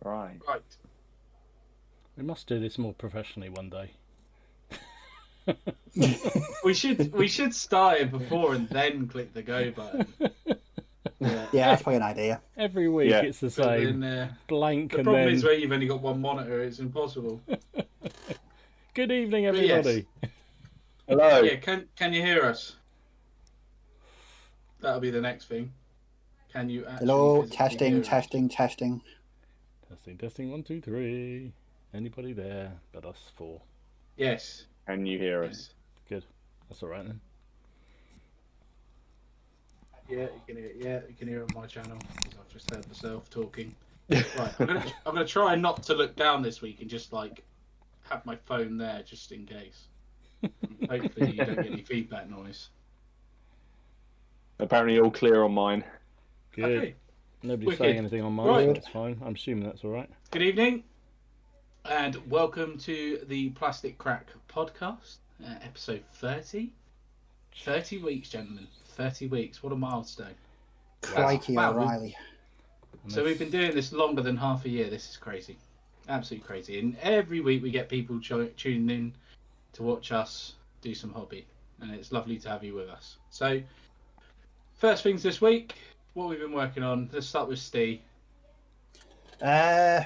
Right. We must do this more professionally one day. We should start it before and then click the go button. Yeah, that's probably an idea. Every week Yeah. it's the same. Blank The and problem then... is where you've only got one monitor, it's impossible. Good evening, But yes. everybody. Hello. Yeah, can you hear us? That'll be the next thing. Can you actually Hello, physically testing, hear us? testing. Testing, 1, 2, 3. Anybody there but us 4? Yes. Can you hear us? Good. That's all right then. Yeah, you can hear on my channel because I've just heard myself talking. Right, I'm gonna try not to look down this week and just like have my phone there just in case. Hopefully you don't get any feedback noise. Apparently all clear on mine. Good. Okay. Nobody's Wicked. saying anything on mine, Right. so that's fine. I'm assuming that's all right. Good evening, and welcome to the Plastic Crack podcast, episode 30. 30 weeks, gentlemen. 30 weeks. What a milestone. Crikey, Wow. O'Reilly. So we've been doing this longer than half a year. This is crazy. Absolutely crazy. And every week we get people tuning in to watch us do some hobby. And it's lovely to have you with us. So, first things this week, what we've been working on. Let's start with Ste.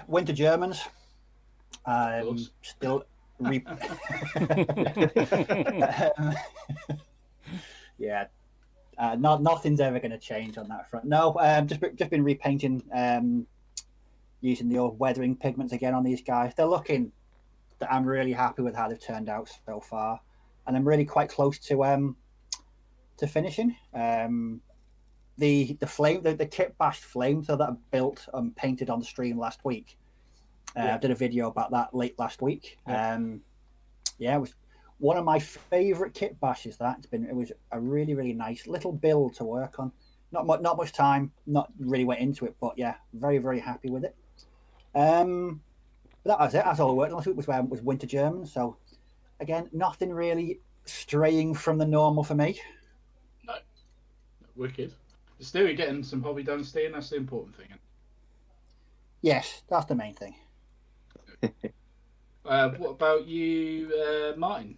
Winter Germans. course. Still. Yeah. Nothing's ever going to change on that front. No, just been repainting, using the old weathering pigments again on these guys. They're looking. I'm really happy with how they've turned out so far, and I'm really quite close to finishing. The flame, the kit bashed flame, so that I built and painted on the stream last week. I did a video about that late last week. It was one of my favourite kit bashes. It was a really, really nice little build to work on. Not much time, not really went into it, but yeah, very, very happy with it. But that was it. That's all I worked on last week was Winter German. So again, nothing really straying from the normal for me. No. Wicked. Still, you're getting some hobby done, Ste, and that's the important thing. Yes, that's the main thing. What about you, Martin?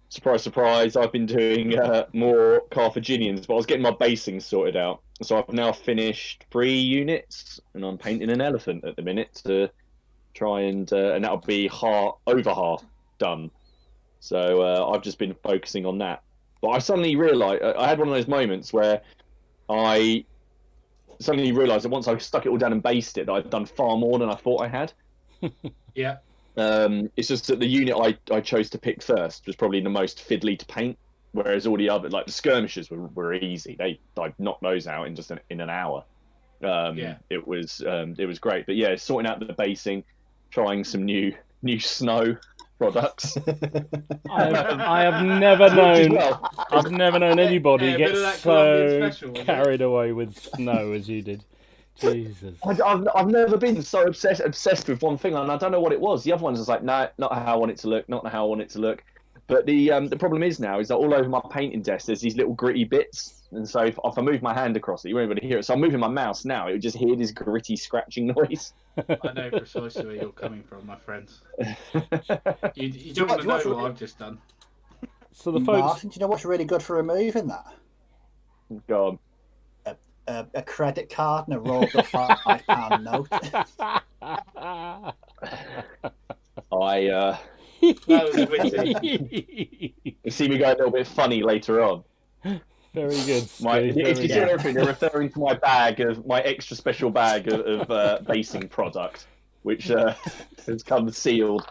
Surprise, surprise. I've been doing more Carthaginians, but I was getting my basing sorted out. So I've now finished 3 units, and I'm painting an elephant at the minute to try and that'll be over half done. So I've just been focusing on that. But I suddenly realised, I had one of those moments where I suddenly realised that once I stuck it all down and based it, that I'd done far more than I thought I had. Yeah. It's just that the unit I chose to pick first was probably the most fiddly to paint, whereas all the other, like the skirmishers, were easy. I knocked those out in just in an hour. It was great. But yeah, sorting out the basing, trying some new snow products. I have never known. Well. I've never known anybody Yeah, a bit get of that Colombian so special, was it? carried away with snow as you did. Jesus. I've never been so obsessed with one thing, and I don't know what it was. The other one's just like, no, not how I want it to look, not how I want it to look. But the problem is now is that all over my painting desk there's these little gritty bits, and so if I move my hand across it, you won't be able to hear it. So I'm moving my mouse now; it would just hear this gritty scratching noise. I know precisely where you're coming from, my friend. You don't want to know what I've just done. So the folks. Martin, do you know what's really good for removing that? Go on. A credit card and a rolled up £5 note. That was witty. You see me go a little bit funny later on. Very good. If you see everything, you're referring to my extra special bag of basing product, which has come sealed.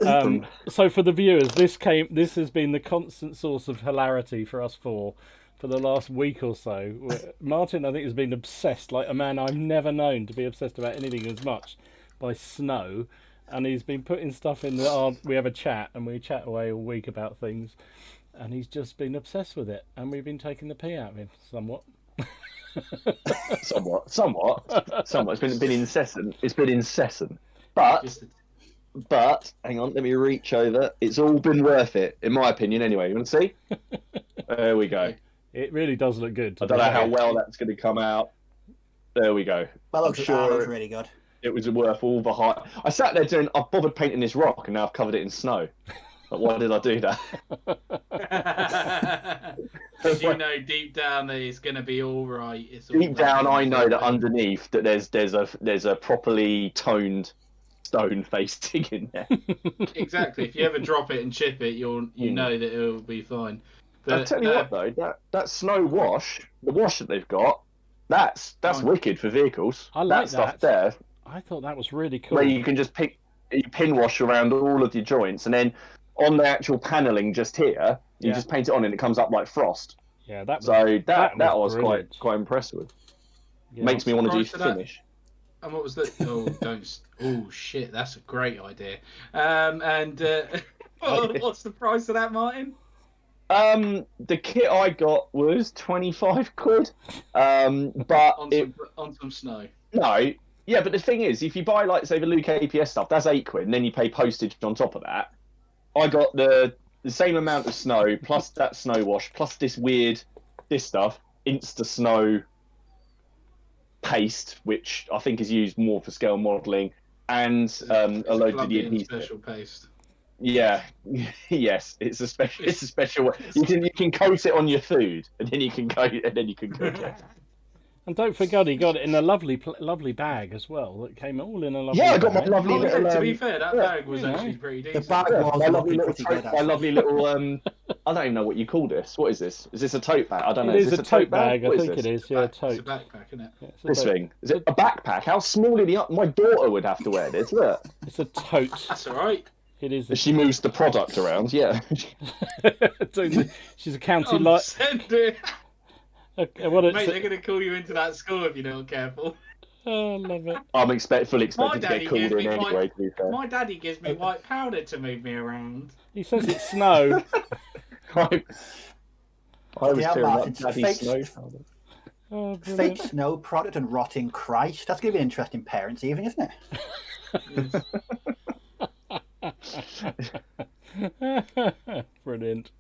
So for the viewers, this has been the constant source of hilarity for us four for the last week or so. Martin, I think, has been obsessed, like a man I've never known to be obsessed about anything as much, by snow. And he's been putting stuff in we have a chat, and we chat away all week about things. And he's just been obsessed with it. And we've been taking the pee out of him, somewhat. Somewhat. It's been incessant. It's been incessant. But hang on, let me reach over. It's all been worth it, in my opinion. Anyway, you want to see? There we go. It really does look good. I don't know how well that's going to come out. There we go. That looks, sure that looks really good. It was worth all the hype. I sat there doing. I bothered painting this rock, and now I've covered it in snow. But why did I do that? Because you know deep down that it's going to be all right. It's all Deep down, I know that right. underneath that there's a properly toned stone facing in there. Exactly. If you ever drop it and chip it, you know that it'll be fine. But I'll tell you what though, that snow wash, the wash that they've got, that's wicked for vehicles. I like that stuff that. there. I thought that was really cool. Where you can just pin wash around all of your joints, and then on the actual paneling just here, you just paint it on, and it comes up like frost. Yeah, that I was brilliant. quite impressed with. Yeah. Makes me want to do finish. And what was that? Oh, don't! Oh shit, that's a great idea. What's the price of that, Martin? The kit I got was 25 quid. But on some snow. No, yeah, but the thing is, if you buy like say the Luke APS stuff, that's 8 quid, and then you pay postage on top of that. I got the same amount of snow plus that snow wash plus this stuff, Insta Snow paste, which I think is used more for scale modelling, and a load of the adhesive. Special paste. Yeah, yes, it's a special. You can coat it on your food, and then you can cook it. And don't forget, he got it in a lovely bag as well. That came all in a lovely. Yeah, I got bag. my lovely little. To be fair, that bag was actually pretty decent. The bag was my lovely little. pretty good, My lovely little. I don't even know what you call this. What is this? Is this a tote bag? I don't know. It is this a tote bag. I What think it is. Yeah, It's a tote. backpack, isn't it? Yeah, it's a This tote. thing is it a backpack? How small are the? My daughter would have to wear this. Look, It's a tote. That's all right. It is. she moves the product around. Yeah. She's a county Oh, light. send it. What Mate, they're going to call you into that school if you're not careful. Oh, love it. I'm fully expected to daddy get called gives in me anyway. To be fair. My daddy gives me white powder to move me around. He says it's snow. I was Yeah, tearing up Martin, Daddy's fake- snow powder. Oh, Fake brilliant. snow product and rotting Christ. That's going to be an interesting parents' evening, isn't it? Brilliant.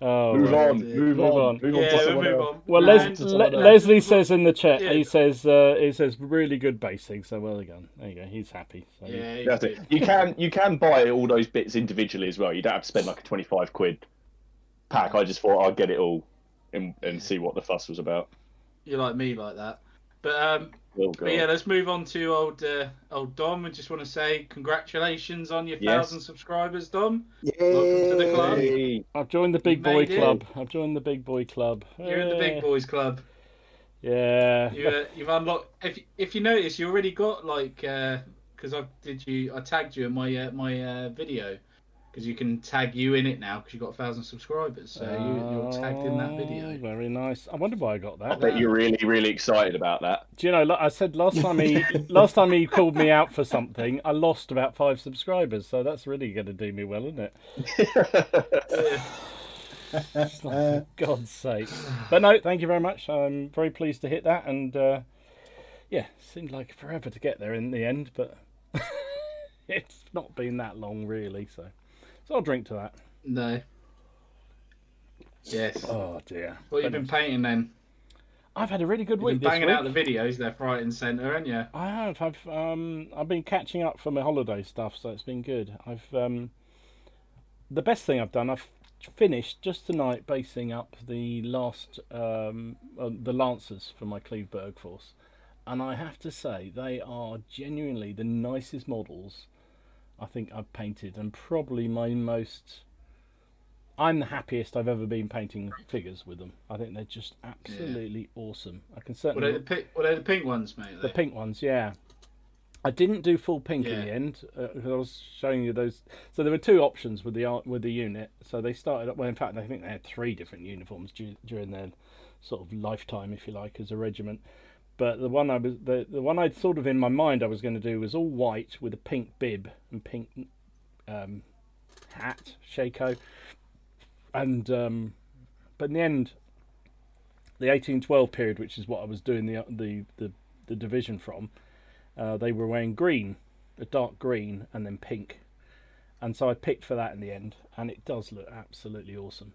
Oh, Move right. on. Move on. Move on. Yeah, to we'll someone move else. on. Well, And- Leslie says in the chat, Yeah. he says really good basing. So well done. There you go. He's happy. So, Yeah, That's it. You can buy all those bits individually as well. You don't have to spend like a 25 quid pack. I just thought I'd get it all and see what the fuss was about. you're like me like that. But Oh, God. But yeah, let's move on to old Dom. I just want to say congratulations on your Yes. 1,000 subscribers, Dom. Yay! Welcome to the club. Hey. I've joined the big You boy made it. club. I've joined the big boy club. You're in the big boys club. Yeah. You've unlocked. If you notice, you already got like because I tagged you in my video because you can tag you in it now because you've got 1,000 subscribers. So you're tagged in that video. Oh, very nice. I wonder why I got I that. bet you're really, really excited about that. Do you know? Like I said last time he called me out for something, I lost about 5 subscribers. So that's really going to do me well, isn't it? For God's sake. But no, thank you very much. I'm very pleased to hit that, and yeah, seemed like forever to get there in the end, but it's not been that long really. So I'll drink to that. No. Yes. Oh dear. What have you been painting then? I've had a really good You've week been this banging out week. the videos left, right, and centre, haven't you? I have. I've been catching up for my holiday stuff, so it's been good. The best thing I've done, I've finished just tonight basing up the last the Lancers for my Cleveberg force, and I have to say they are genuinely the nicest models I think I've painted, and probably my most. I'm the happiest I've ever been painting figures with them. I think they're just absolutely awesome. I can certainly. What are the pink ones, mate? The pink ones, yeah. I didn't do full pink in Yeah. the end because I was showing you those. So there were 2 options with the unit. So they started. Well, in fact, I think they had 3 different uniforms during their sort of lifetime, if you like, as a regiment. But the one the one I'd sort of in my mind I was going to do was all white with a pink bib and pink hat, shako, and but in the end, the 1812 period, which is what I was doing the division from. They were wearing green, a dark green, and then pink, and so I picked for that in the end, and it does look absolutely awesome.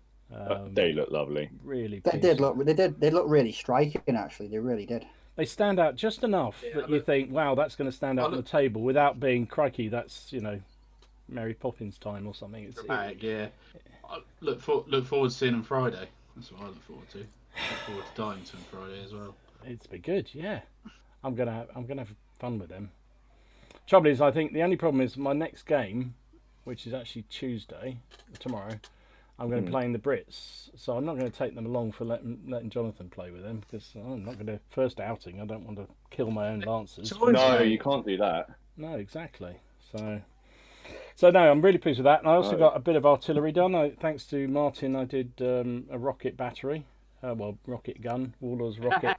They look lovely. Really, They pleased. did look. They look really striking. Actually, they really did. they stand out just enough that you think, wow, that's going to stand out on the table without being, crikey, that's, Mary Poppins time or something. It's yeah. I look forward to seeing them Friday. That's what I look forward to. Look forward to dying to them Friday as well. It's be good, yeah. I'm gonna have fun with them. Trouble is, I think the only problem is my next game, which is actually Tuesday, tomorrow. I'm going to play in the Brits, so I'm not going to take them along for letting Jonathan play with them, because I'm not going to first outing. I don't want to kill my own lancers. No, you can't do that. No, exactly. So no, I'm really pleased with that. And I also got a bit of artillery done. Thanks to Martin, I did a rocket battery, rocket gun, Warlord's rocket.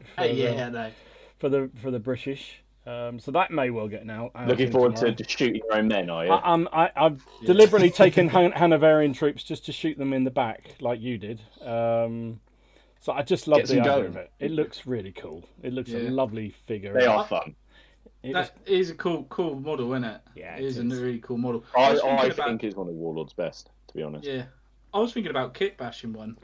For the British. So that may well get out. Looking forward to shooting your own men, are you? I've deliberately taken Hanoverian troops just to shoot them in the back, like you did. So I just love the idea of it. It looks really cool. It looks a lovely figure. They are fun. That is a cool model, isn't it? Yeah, it is a really cool model. I think it's one of Warlord's best, to be honest. Yeah, I was thinking about kit bashing one,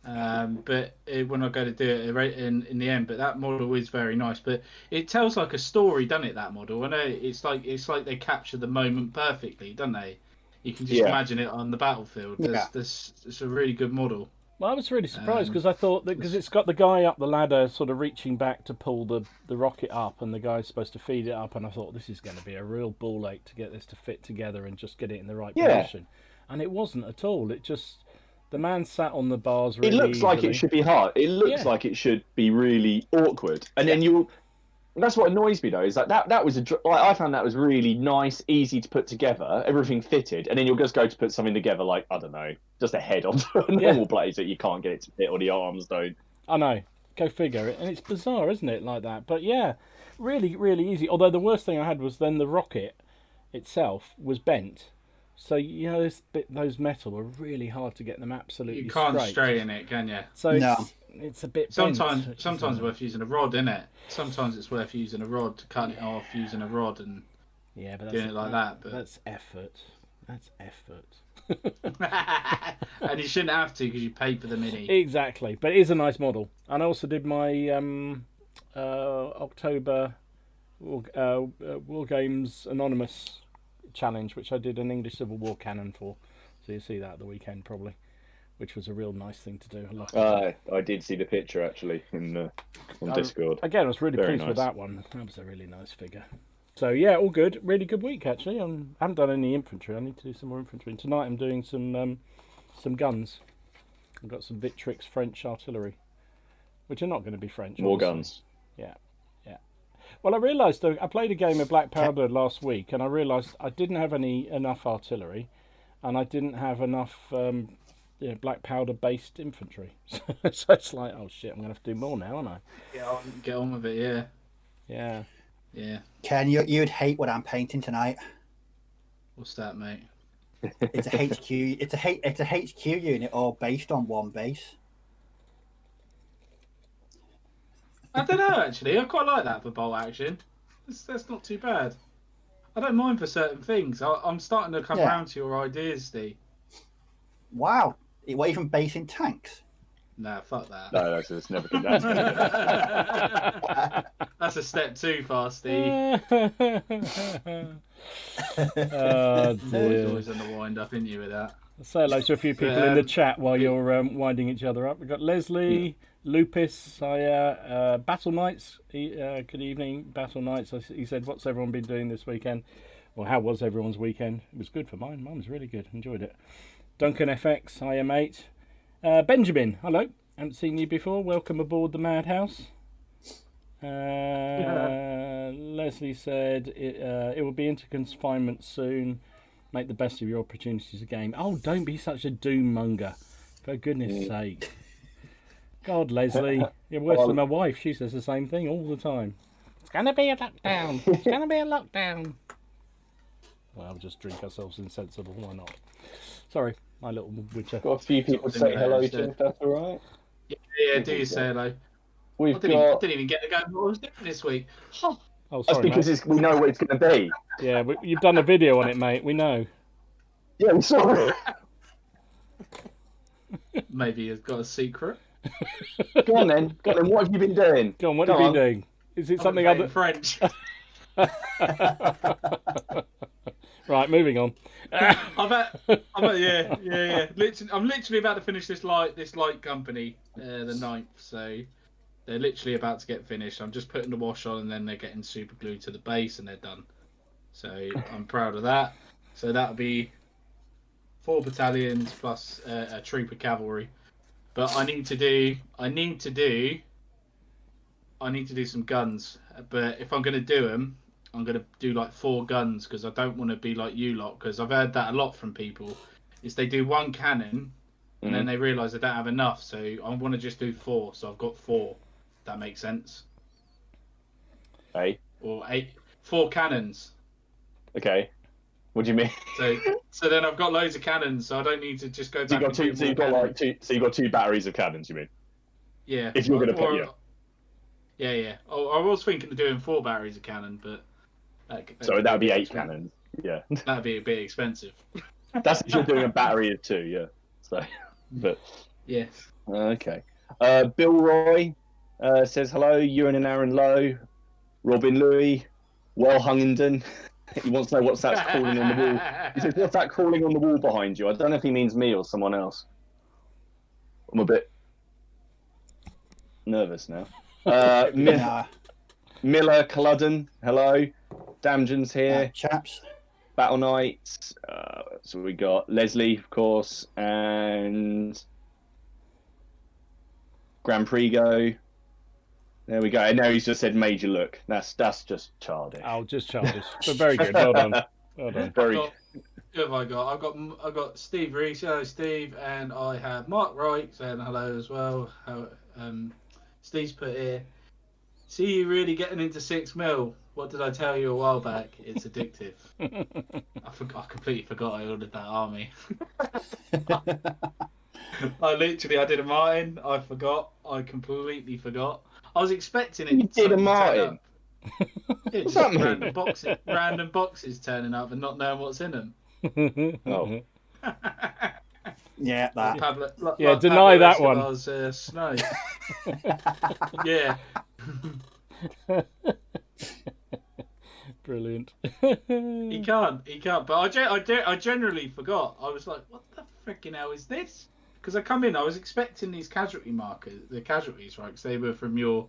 but when I go to do it in the end, but that model is very nice. But it tells like a story, doesn't it? That model, and it's like they capture the moment perfectly, don't they? You can just imagine it on the battlefield. It's a really good model. Well, I was really surprised because I thought that because it's got the guy up the ladder sort of reaching back to pull the rocket up, and the guy's supposed to feed it up, and I thought this is going to be a real ball ache to get this to fit together and just get it in the right position. And it wasn't at all. It just the man sat on the bars really It looks easily. like it should be hard. It looks like it should be really awkward, and then you. That's what annoys me though. Is like that was I found that was really nice, easy to put together. Everything fitted, and then you'll just go to put something together, like I don't know, just a head onto a normal blazer. You can't get it to fit, or the arms don't. I know. Go figure. And it's bizarre, isn't it, like that? But yeah, really, really easy. Although the worst thing I had was then the rocket itself was bent. So those metal are really hard to get them absolutely You can't straight. straighten it, can you? So it's a bit sometimes bent, it's worth using a rod, isn't it? Sometimes it's worth using a rod to cut it off, using a rod and doing it like that. But that's effort. That's effort. And you shouldn't have to because you pay for the mini. Exactly, but it is a nice model. And I also did my October War Games Anonymous challenge, which I did an English Civil War cannon for. So you'll see that at the weekend probably, which was a real nice thing to do. I did see the picture actually on Discord. Again, I was really pleased with that one. That was a really nice figure. So yeah, all good. Really good week actually. I haven't done any infantry. I need to do some more infantry. And tonight I'm doing some guns. I've got some Victrix French artillery, which are not going to be French. More obviously. guns. Yeah. Well, I realised I played a game of Black Powder last week, and I realised I didn't have enough artillery, and I didn't have enough Black Powder based infantry. So it's like, oh shit, I'm going to have to do more now, aren't I? Get on with it, Yeah. Ken, you'd hate what I'm painting tonight. What's that, mate? It's a HQ. It's a HQ unit all based on one base. I don't know, actually. I quite like that for bolt action. That's not too bad. I don't mind for certain things. I'm starting to come around to your ideas, Steve. Wow. What, even basing tanks? Nah, fuck that. No, that's never been done. That's a step too far, Steve. Oh dear. Always on the wind up, isn't you, with that? Say hello to a few people in the chat while you're winding each other up. We've got Leslie, Lupus, Battle Knights. Good evening, Battle Knights. He said, what's everyone been doing this weekend? Well, how was everyone's weekend? It was good for mine. Mine was really good. Enjoyed it. Duncan FX, hiya mate. Benjamin, hello. Haven't seen you before. Welcome aboard the Madhouse. Leslie said, it will be into confinement soon. Make the best of your opportunities of game. Oh, don't be such a doom monger. For goodness sake. God, Leslie. You're worse than my wife. She says the same thing all the time. It's going to be a lockdown. It's going to be a lockdown. Well, we'll just drink ourselves insensible. Why not? Sorry, my little witcher. Got a few people to say hello to, if that's all right. Yeah, do you say hello? I didn't even get to go what I was doing this week. Oh, sorry, that's because we know what it's going to be. Yeah, you've done a video on it, mate. We know. Yeah, we saw it. Maybe you've got a secret. Go on then. What have you been doing? Go on, what have you been doing? Is it I'm something gonna other? play it in French. Right, moving on. Yeah. I'm literally about to finish this light company, the 9th. So they're literally about to get finished. I'm just putting the wash on, and then they're getting super glued to the base, and they're done. So I'm proud of that. So that'll be 4 battalions plus a troop of cavalry. But I need to do some guns. But if I'm going to do them, I'm going to do like 4 guns, because I don't want to be like you lot, because I've heard that a lot from people. Is they do 1 cannon and then they realise they don't have enough. So I want to just do 4. So I've got 4. If that makes sense. Hey. Or 4 cannons. Okay. What do you mean? So then I've got loads of cannons, so I don't need to just go back. So you've got 2 batteries of cannons. You mean? Yeah. If you're going to put Yeah. Oh, I was thinking of doing 4 batteries of cannon, but so that'd be 8 cannons. Yeah. That'd be a bit expensive. That's if you're doing a battery of 2. Yeah. So, but yes. Okay. Bill Roy says hello. Ewan and Aaron Lowe, Robin Louis, Well Hungington. He wants to know what's that crawling on the wall. He says, "What's that crawling on the wall behind you?" I don't know if he means me or someone else. I'm a bit nervous now. Miller Culloden, hello. Damjon's here. Chaps. Battle Knights. So we got Leslie, of course, and Grand Prix go. There we go. And now he's just said major look. That's just childish. Oh, just childish. But very good. Well done. Well done. Very. Who have I got? I've got Steve Reese. Hello, Steve, and I have Mark Wright saying hello as well. Steve's put here. See you really getting into 6 mil. What did I tell you a while back? It's addictive. I completely forgot I ordered that army. I did a Martin. I forgot. I completely forgot. I was expecting it. You did a Martin? It's that just mean? random boxes turning up and not knowing what's in them. Oh. Yeah, that. Deny that one. Snow. Yeah. Brilliant. He can't. But I generally forgot. I was like, what the freaking hell is this? Because I come in, I was expecting these casualties, right? Because they were from your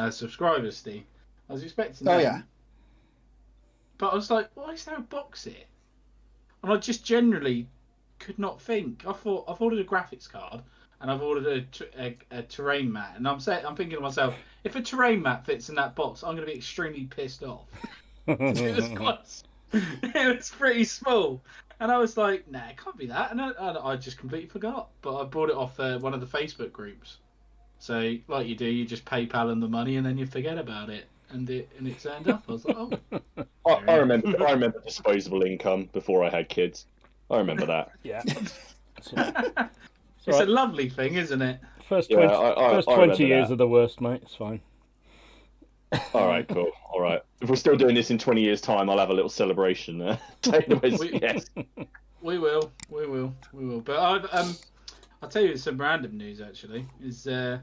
subscribers, Steve. I was expecting them. Oh, yeah. But I was like, why is there a box here? And I just generally could not think. I thought I've ordered a graphics card and I've ordered a terrain mat, and I'm thinking to myself, if a terrain mat fits in that box, I'm going to be extremely pissed off. It was pretty small, and I was like, nah, it can't be that, and I just completely forgot. But I bought it off one of the Facebook groups. So, like you do, you just PayPal them the money, and then you forget about it, and it turned up. I was like, oh. I remember disposable income before I had kids. I remember that. Yeah. It's a lovely thing, isn't it? First 20 years are the worst, mate. It's fine. All right, cool. All right. If we're still doing this in 20 years' time, I'll have a little celebration there. Yes. We will. But I'll tell you some random news. Actually, I'm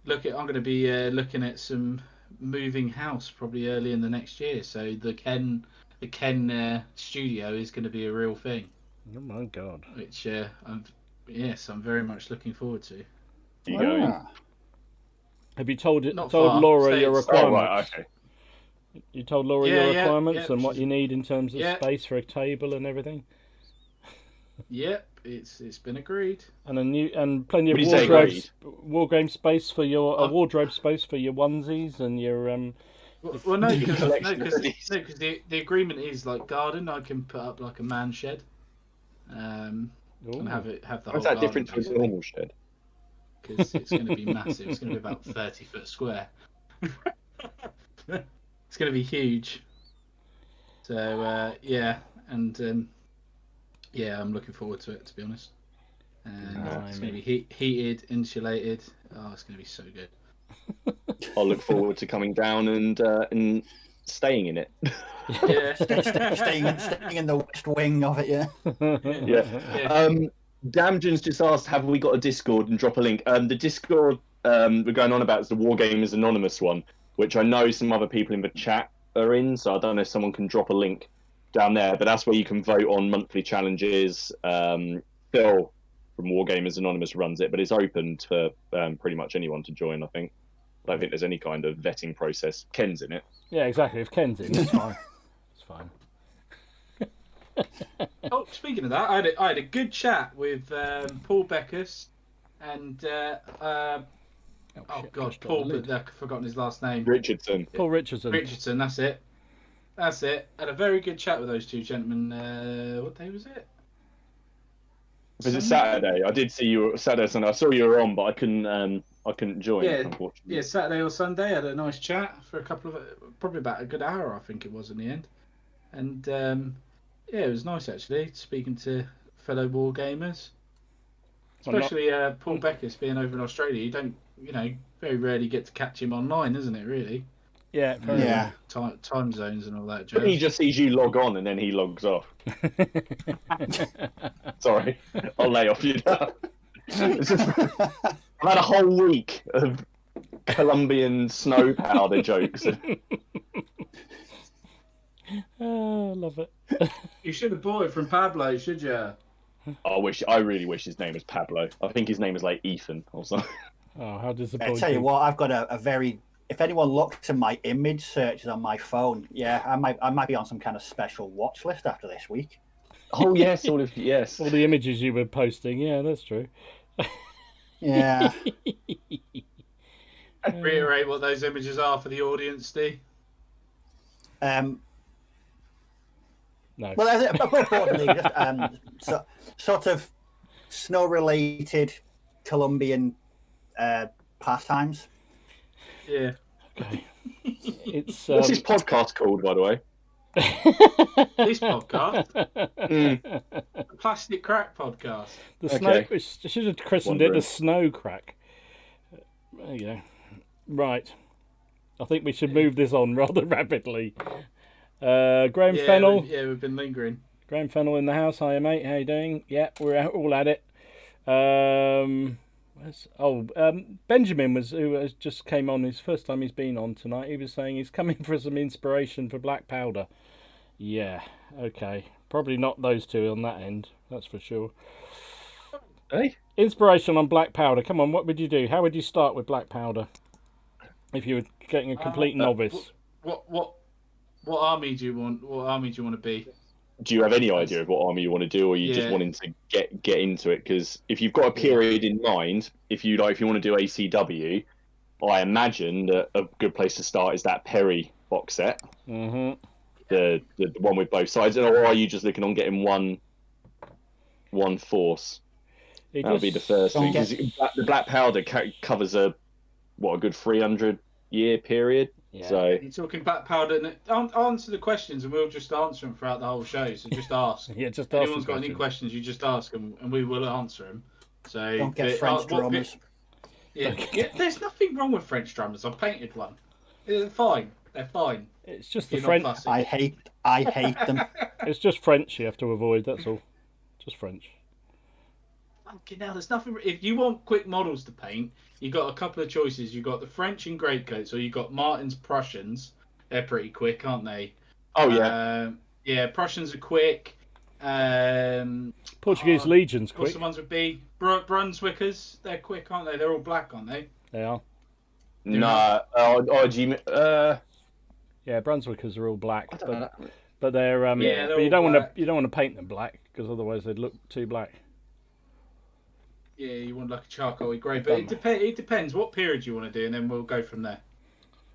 going to be looking at some moving house probably early in the next year. So the Ken studio is going to be a real thing. Oh my god! Which I'm very much looking forward to. You going? Have you told Laura your requirements? Oh, right, okay. You told Laura your requirements and what she's... you need in terms of space for a table and everything. Yep, it's been agreed. And plenty of wardrobe space for your wardrobe space for your onesies and your Well, no, because the agreement is like garden. I can put up like a man shed, and have the whole. How's that different to a normal shed? Because it's going to be massive. It's going to be about 30 foot square. It's going to be huge. So I'm looking forward to it, to be honest. It's going to be heated, insulated. Oh, it's going to be so good. I'll look forward to coming down and staying in it. Yeah, staying in the west wing of it. Yeah. Damjon's just asked, have we got a Discord, and drop a link. The Discord we're going on about is the Wargamers Anonymous one. which I know some other people in the chat are in. So I don't know if someone can drop a link down there, but that's where you can vote on monthly challenges. Phil from Wargamers Anonymous runs it, but it's open to pretty much anyone to join, I think. I don't think there's any kind of vetting process. Ken's in it. Yeah, exactly. If Ken's in, it's fine. It's fine. Oh, speaking of that, I had a good chat with Paul Beckus and Paul, but I've forgotten his last name. Richardson. Paul Richardson. Richardson, that's it. Had a very good chat with those two gentlemen. What day was it? Was it Saturday? I did see you Saturday, Sunday. I saw you were on, but I couldn't join. Yeah, unfortunately. yeah, Saturday or Sunday. Had a nice chat for probably about a good hour, I think it was in the end. And yeah, it was nice actually speaking to fellow war gamers, especially Paul Beckus being over in Australia. You don't, very rarely get to catch him online, isn't it? Really. Yeah. Yeah. Time zones and all that jazz. He just sees you log on and then he logs off. Sorry, I'll lay off you now. I've had a whole week of Colombian snow powder jokes. Oh, I love it. You should have bought it from Pablo, should you? I really wish his name was Pablo. I think his name is like Ethan or something. Oh, how I disappointing. tell you what, I've got a very. If anyone looks at my image searches on my phone, yeah, I might be on some kind of special watch list after this week. Oh yes, yes. All the images you were posting, yeah, that's true. Yeah. Reiterate what those images are for the audience, Steve. No. Well, importantly, just sort of snow-related Colombian pastimes. Yeah. Okay. It's What's this podcast called, by the way? This podcast, the Plastic Crack Podcast. The Okay. snow. I should have christened it Wondering. the Snow Crack. There you go. Right. I think we should move this on rather rapidly. Graham Fennell. We've been lingering. Graham Fennell in the house. Hiya, mate. How you doing? Yeah, we're all at it. Benjamin who has just came on. His first time he's been on tonight. He was saying he's coming for some inspiration for Black Powder. Yeah, okay. Probably not those two on that end. That's for sure. Hey, Inspiration on Black Powder. Come on, what would you do? How would you start with Black Powder? If you were getting a complete novice. What army do you want? What army do you want to be? do you have any idea of what army you want to do, or are you just wanting to get into it? Because if you've got a period in mind, if you want to do ACW, I imagine that a good place to start is that Perry box set. Mm-hmm. The one with both sides, or are you just looking on getting one force? That would be the first thing. 'Cause the Black Powder covers a good 300-year period. Yeah. So You're talking Black Powder. Answer the questions, and we'll just answer them throughout the whole show. So just ask. Yeah, just If ask. anyone's got any questions, you just ask them, and we will answer them. So Don't get French drummers. Yeah, there's nothing wrong with French drummers. I've painted one. They're fine. They're fine. It's just the You're French. not fussy. I hate them. It's just French you have to avoid. That's all. Just French. Fucking hell, there's nothing. If you want quick models to paint, you got a couple of choices. You got the French in greatcoats, or you got Martin's Prussians. They're pretty quick, aren't they? oh yeah, Yeah, Prussians are quick. Portuguese Legion's What's quick. the ones with B? Brunswickers. They're quick, aren't they? They're all black, aren't they? They are. nah. Do you Yeah, Brunswickers are all black, I don't know. but they're Yeah, they're but you all don't want to black. you don't want to paint them black because otherwise they'd look too black. Yeah, you want like a charcoal grey, but it depends what period you want to do, and then we'll go from there.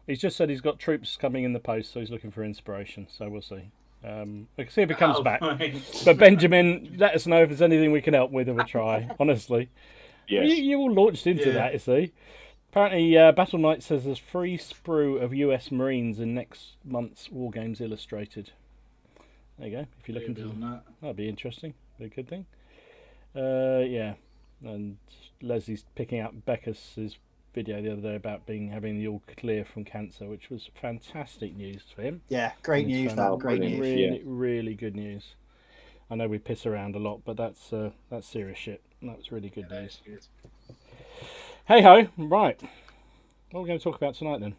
He's just said he's got troops coming in the post, so he's looking for inspiration. So we'll see. We can see if he comes back. Right. But Benjamin, let us know if there's anything we can help with, and we'll try. Honestly, Yes. you all launched into Yeah. that. You see. Apparently, Battle Knight says there's free sprue of US Marines in next month's War Games Illustrated. There you go. If you're looking for that. that'd be interesting. Be a good thing. Yeah. And Leslie's picking up Becca's video the other day about having the all clear from cancer, which was fantastic news for him. Yeah, great And his news. family. That great brilliant. news. Really, really good news. I know we piss around a lot, but that's serious shit. That's really good news. Hey ho, right. What are we going to talk about tonight then?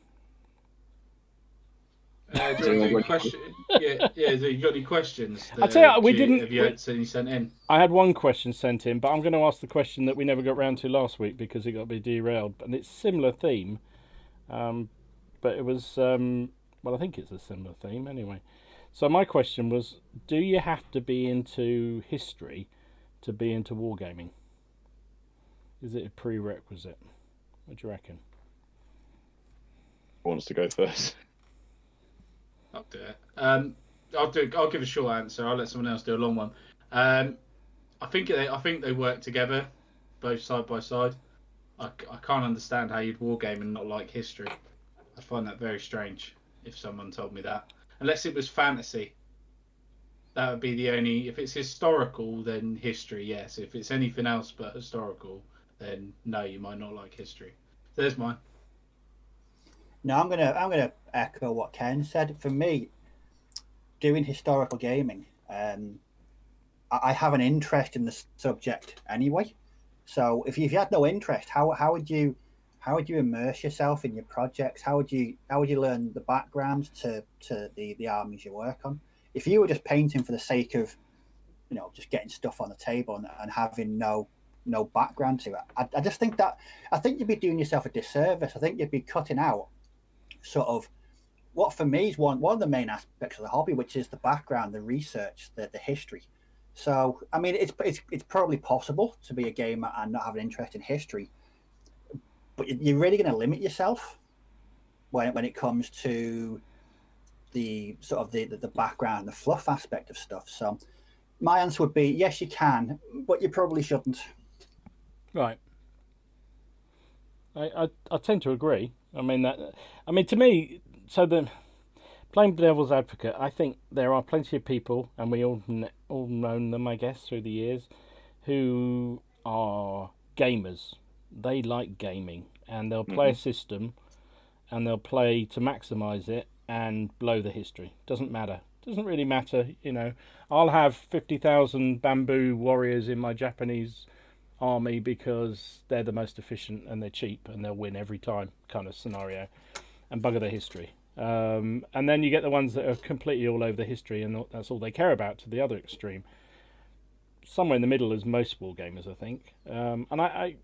Do you want to do question? Yeah. So you got any questions? I tell you, we didn't. Have you had any sent in? I had one question sent in, but I'm going to ask the question that we never got round to last week because it got a bit derailed. And it's similar theme, but it was well, I think it's a similar theme anyway. So my question was: do you have to be into history to be into wargaming? Is it a prerequisite? What do you reckon? Who wants to go first? I'll do it. I'll give a short answer. I'll let someone else do a long one. I think they work together, both side by side. I can't understand how you'd wargame and not like history. I find that very strange. If someone told me that, unless it was fantasy, that would be the only. If it's historical, then history, yes. If it's anything else but historical, then no, you might not like history. There's mine. No, I'm gonna echo what Ken said. For me, doing historical gaming, I have an interest in the subject anyway. So if you had no interest, how would you immerse yourself in your projects? How would you learn the background to the armies you work on? If you were just painting for the sake of, just getting stuff on the table and having no background to it, I just think you'd be doing yourself a disservice. I think you'd be cutting out sort of what for me is one of the main aspects of the hobby, which is the background, the research, the history. So I mean, it's probably possible to be a gamer and not have an interest in history, but you're really going to limit yourself when it comes to the sort of the background, the fluff aspect of stuff. So my answer would be yes, you can, but you probably shouldn't. Right. I tend to agree. I mean to me, so the playing devil's advocate, I think there are plenty of people, and we all known them, I guess, through the years, who are gamers. They like gaming, and they'll play a system, and they'll play to maximise it and blow the history. Doesn't matter. Doesn't really matter, I'll have 50,000 bamboo warriors in my Japanese army because they're the most efficient and they're cheap and they'll win every time, kind of scenario, and bugger the history. And then you get the ones that are completely all over the history and that's all they care about, to the other extreme. Somewhere in the middle is most wargamers, I think. And I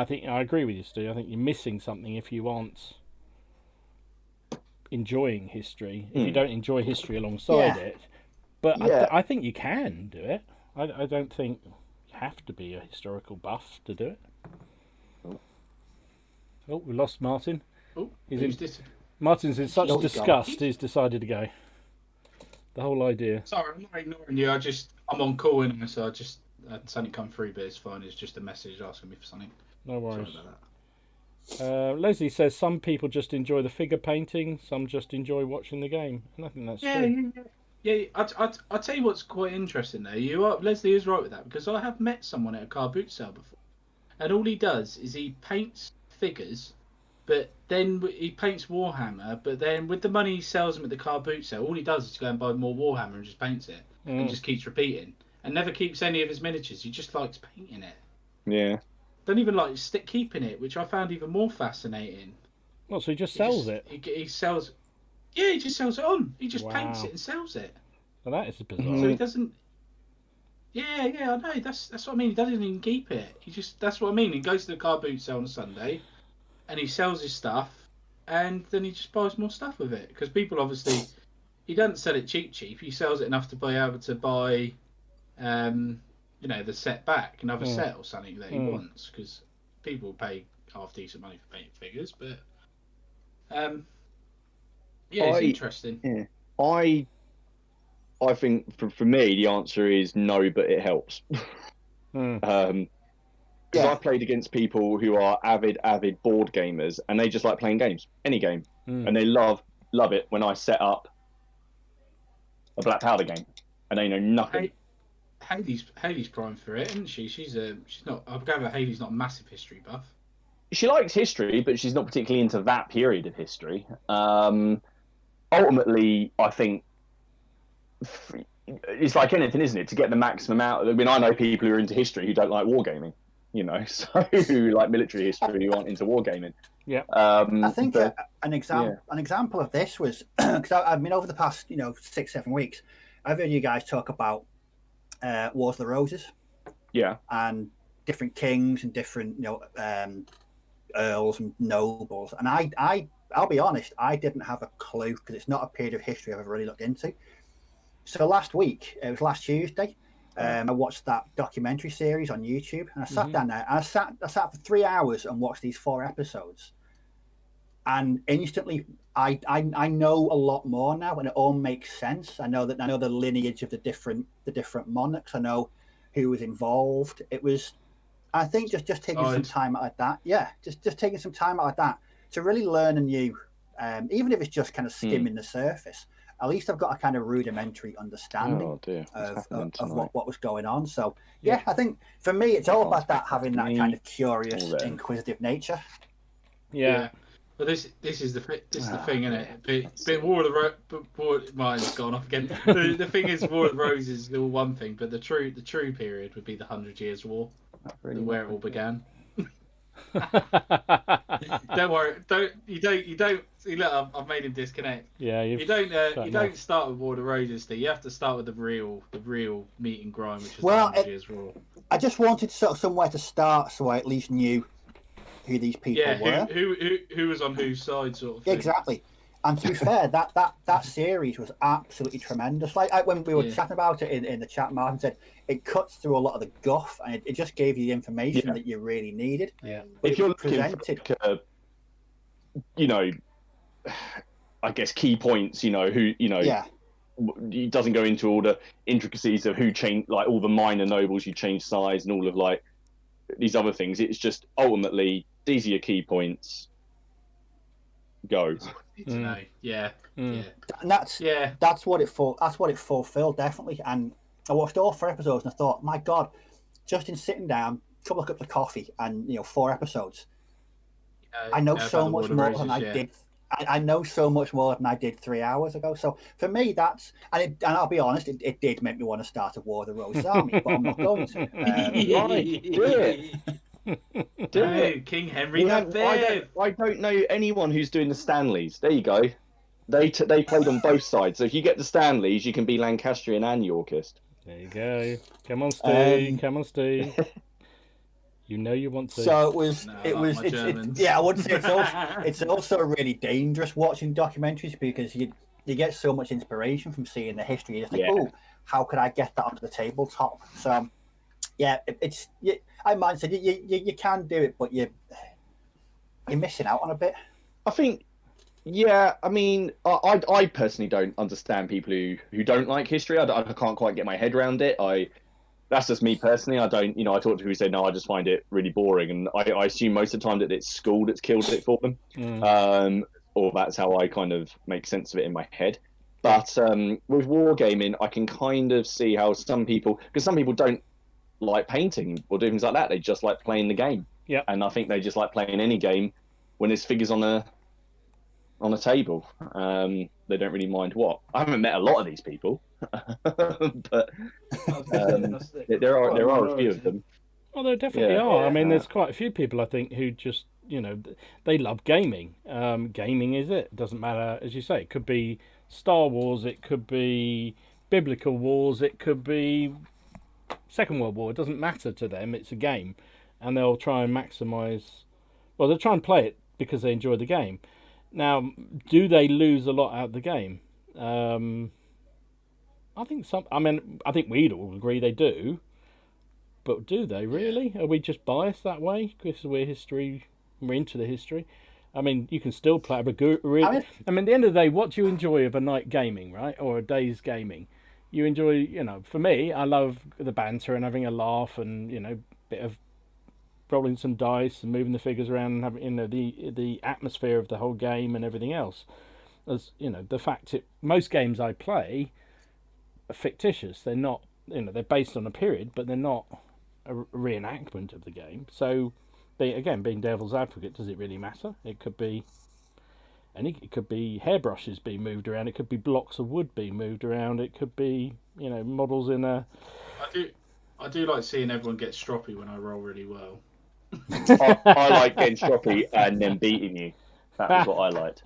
think I agree with you, Stu. I think you're missing something if you aren't enjoying history. If you don't enjoy history alongside it. But I think you can do it. I don't think you have to be a historical buff to do it. Oh, we lost Martin. Oh, Martin's in such disgust he's decided to go. The whole idea. Sorry, I'm not ignoring you. I'm on call in, so I just had something come through, but it's fine. It's just a message asking me for something. No worries. Sorry about that. Leslie says some people just enjoy the figure painting, some just enjoy watching the game, and I think that's true. Yeah. I'll tell you what's quite interesting there. Leslie is right with that, because I have met someone at a car boot sale before, and all he does is he paints figures, but then he paints Warhammer, but then with the money he sells them at the car boot sale, all he does is go and buy more Warhammer and just paints it, and just keeps repeating, and never keeps any of his miniatures. He just likes painting it. Yeah. Don't even like keeping it, which I found even more fascinating. Well, so he just sells it? He sells... Yeah, he just sells it on. He just paints it and sells it. Well, that is bizarre. So he doesn't... Yeah, I know. That's what I mean. He doesn't even keep it. That's what I mean. He goes to the car boot sale on a Sunday, and he sells his stuff, and then he just buys more stuff with it. Because people obviously... He doesn't sell it cheap. He sells it enough to be able to buy... the set back, another set or something that he wants, because people pay half decent money for painting figures, but it's interesting. Yeah. I think for me the answer is no, but it helps. Because I've played against people who are avid board gamers, and they just like playing games, any game, and they love it when I set up a black powder game, and they know nothing. Hayley's primed for it, isn't she? She's not. I gather Hayley's not a massive history buff. She likes history, but she's not particularly into that period of history. Ultimately, I think it's like anything, isn't it? To get the maximum out. I mean, I know people who are into history who don't like wargaming. you know, so like military history who aren't into wargaming. Yeah. I think but, an example of this was because I mean over the past 6-7 weeks, I've heard you guys talk about Wars of the Roses. Yeah. And different kings and different earls and nobles, and I'll be honest, I didn't have a clue because it's not a period of history I've ever really looked into. So last week, it was last Tuesday, I watched that documentary series on YouTube, and I sat down there and I sat for 3 hours and watched these 4 episodes, and instantly I know a lot more now, and it all makes sense. I know the lineage of the different monarchs. I know who was involved. It was, I think, just taking some time out like that. Yeah, just taking some time out like that to really learn anew, even if it's just kind of skimming the surface. At least I've got a kind of rudimentary understanding of what was going on. So yeah, I think for me it's all about that, having that kind of curious, inquisitive nature. Yeah. But this is the thing, isn't it? But War of the mine's gone off again. The thing is, War of the Roses is all one thing, but the true period would be the 100 Years' War, where it all began. Don't worry, you don't. See, look, I've made him disconnect. Yeah, you don't start with War of the Roses, Steve. You have to start with the real meat and grind, which is the 100 Years' War. I just wanted somewhere to start, so I at least knew who these people were. Who was on whose side, sort of thing. Exactly. And to be fair, that series was absolutely tremendous. Like when we were chatting about it in the chat, Martin said it cuts through a lot of the guff, and it just gave you the information that you really needed. Yeah. But if you're presented, I guess key points. Who it doesn't go into all the intricacies of who changed, like all the minor nobles who changed size and all of like these other things. It's just ultimately these are your key points. Go. Need to know. Yeah. And that's what it fulfilled, definitely. And I watched all 4 episodes and I thought, my God, just in sitting down, a couple of cups of coffee, and 4 episodes, I know so much more than I did. I know so much more than I did 3 hours ago. So for me, that's and I'll be honest, it did make me want to start a War of the Roses army, but I'm not going to. Do it. King Henry I don't know anyone who's doing the Stanleys. There you go. They played on both sides. So if you get the Stanleys, you can be Lancastrian and Yorkist. There you go. Come on, Steve. Come on, Steve. You know you want to. So I wouldn't say it's also really dangerous watching documentaries because you get so much inspiration from seeing the history. It's like, oh, how could I get that onto the tabletop? So yeah, I might say you can do it, but you're missing out on a bit. I think, I mean, I personally don't understand people who don't like history. I can't quite get my head around it. That's just me personally. I don't, I talk to people who say, no, I just find it really boring. And I assume most of the time that it's school that's killed it for them. Or that's how I kind of make sense of it in my head. But with wargaming, I can kind of see how some people don't like painting or doing things like that. They just like playing the game. Yeah. And I think they just like playing any game when there's figures on a table. They don't really mind what. I haven't met a lot of these people, but there are a few of them. Well, there definitely are. I mean, there's quite a few people I think who just they love gaming. Gaming is it. Doesn't matter, as you say. It could be Star Wars. It could be biblical wars. It could be Second World War. It doesn't matter to them. It's a game, and they'll try and maximise. Well, they'll try and play it because they enjoy the game. Now, do they lose a lot out of the game? I think some. I mean, I think we'd all agree they do. But do they really? Are we just biased that way because we're into the history? I mean, you can still play. But at the end of the day, what do you enjoy of a night gaming, right, or a day's gaming? You enjoy, for me, I love the banter and having a laugh and bit of rolling some dice and moving the figures around and having the atmosphere of the whole game and everything else. As the fact most games I play are fictitious. They're not, they're based on a period, but they're not a reenactment of the game. So, being devil's advocate, does it really matter? It could be it could be hairbrushes being moved around. It could be blocks of wood being moved around. It could be models in a. I do like seeing everyone get stroppy when I roll really well. I like getting stroppy and then beating you. That was what I liked.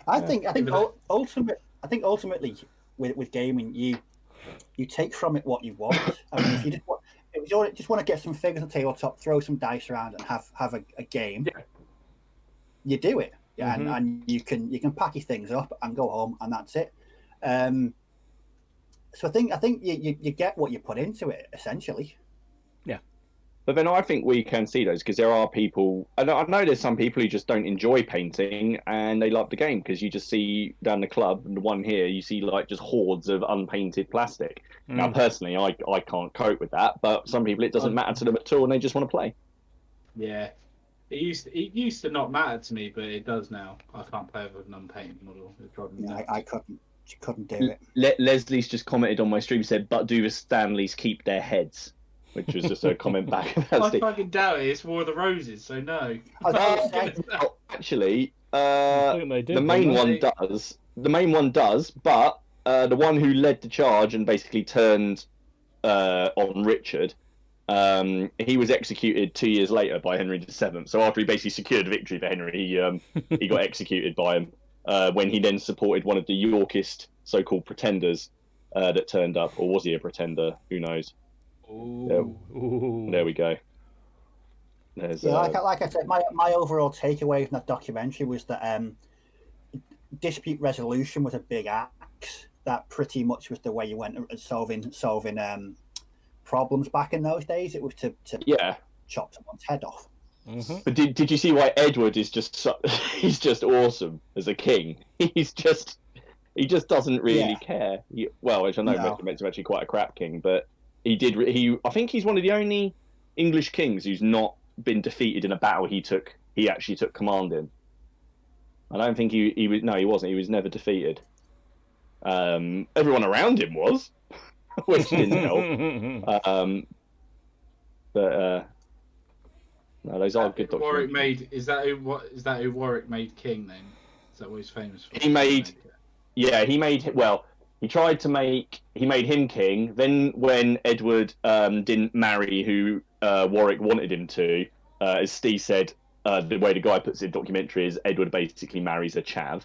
I think Give it a- ultimately with gaming, you take from it what you want. I mean, if you just want to get some figures on tabletop, throw some dice around, and have a game, Yeah. you do it, Mhm. and you can pack your things up and go home, and that's it. So I think you get what you put into it essentially. But then I think we can see those because there are people. I know there's some people who just don't enjoy painting and they love the game because you just see down the club and the one here you see like just hordes of unpainted plastic. Now personally, I can't cope with that, but some people it doesn't matter to them at all and they just want to play. Yeah. It used to not matter to me, but it does now. I can't play with an unpainted model. It's driving me nuts. I couldn't do it. Leslie's just commented on my stream said, "But do the Stanleys keep their heads?" Which was just a comment back. I fucking doubt it. It's War of the Roses, so no. Actually, I think they did, the main didn't one they? does. The main one does, but the one who led the charge and basically turned on Richard, he was executed 2 years later by Henry VII. So after he basically secured victory for Henry, he got executed by him when he then supported one of the Yorkist so-called pretenders that turned up, or was he a pretender? Who knows? Ooh. There we go. There's, Yeah, like I said, my overall takeaway from that documentary was that dispute resolution was a big axe. That pretty much was the way you went at solving problems back in those days. It was to yeah. chop someone's head off. Mm-hmm. But did you see why Edward is just he's just awesome as a king? He just doesn't really care. Which I know No. Mehmet's actually quite a crap king, but I think he's one of the only English kings who's not been defeated in a battle he actually took command in. I don't think he wasn't. He was never defeated. Everyone around him was, which didn't help. But no, those are good Warwick documentaries. is that who Warwick made king then? Is that what he's famous for? He made him king. Then when Edward didn't marry who Warwick wanted him to, as Ste said, the way the guy puts it in the documentary is Edward basically marries a chav.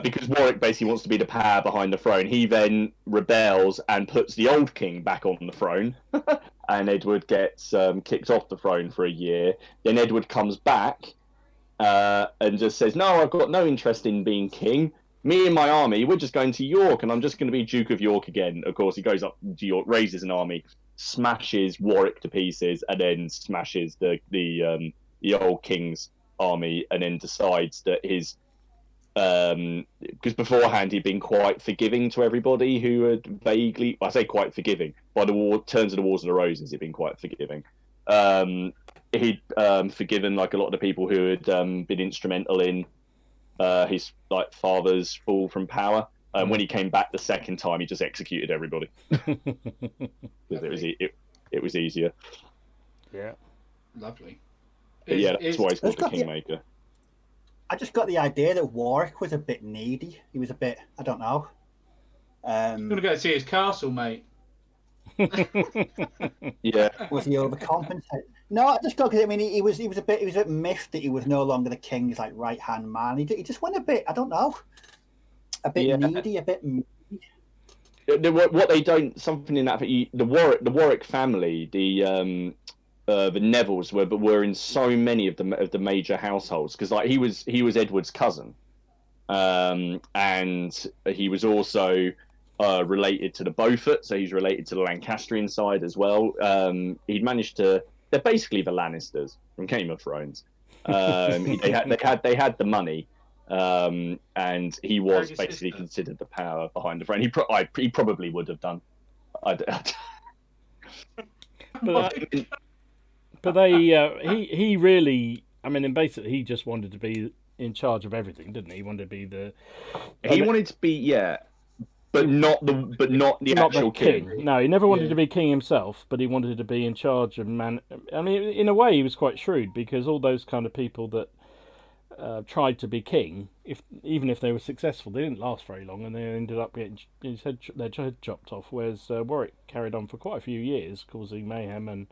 Because Warwick basically wants to be the power behind the throne. He then rebels and puts the old king back on the throne, and Edward gets kicked off the throne for a year. Then Edward comes back and just says, "No, I've got no interest in being king. Me and my army, we're just going to York, and I'm just going to be Duke of York again." Of course, he goes up to York, raises an army, smashes Warwick to pieces, and then smashes the old king's army, and then decides that his because beforehand he'd been quite forgiving to everybody who had vaguely, I say quite forgiving, by the turns of the Wars of the Roses, he'd been quite forgiving. He'd forgiven like a lot of the people who had been instrumental in his like father's fall from power. When he came back the second time, he just executed everybody. It was easier. Yeah. Lovely. But yeah, that's why he's called the Kingmaker. I just got the idea that Warwick was a bit needy. He was a bit, I don't know. I'm gonna go see his castle, mate. Yeah. Was he overcompensated? No, I just got because I mean he was a bit miffed that he was no longer the king's like right hand man. He just went a bit, I don't know, a bit needy, a bit. What they don't, something in that, the Warwick family, the Nevilles were in so many of the major households because like he was Edward's cousin, and he was also related to the Beaufort, so he's related to the Lancastrian side as well. He'd managed to. They're basically the Lannisters from Game of Thrones. They had the money, and he was basically considered the power behind the throne. He probably would have done. But he really, I mean, and basically he just wanted to be in charge of everything, didn't he? He wanted to be wanted to be but not the actual king. No, he never wanted to be king himself, but he wanted to be in charge of man. I mean, in a way, he was quite shrewd because all those kind of people that tried to be king, even if they were successful, they didn't last very long, and they ended up getting their head chopped off. Whereas Warwick carried on for quite a few years, causing mayhem and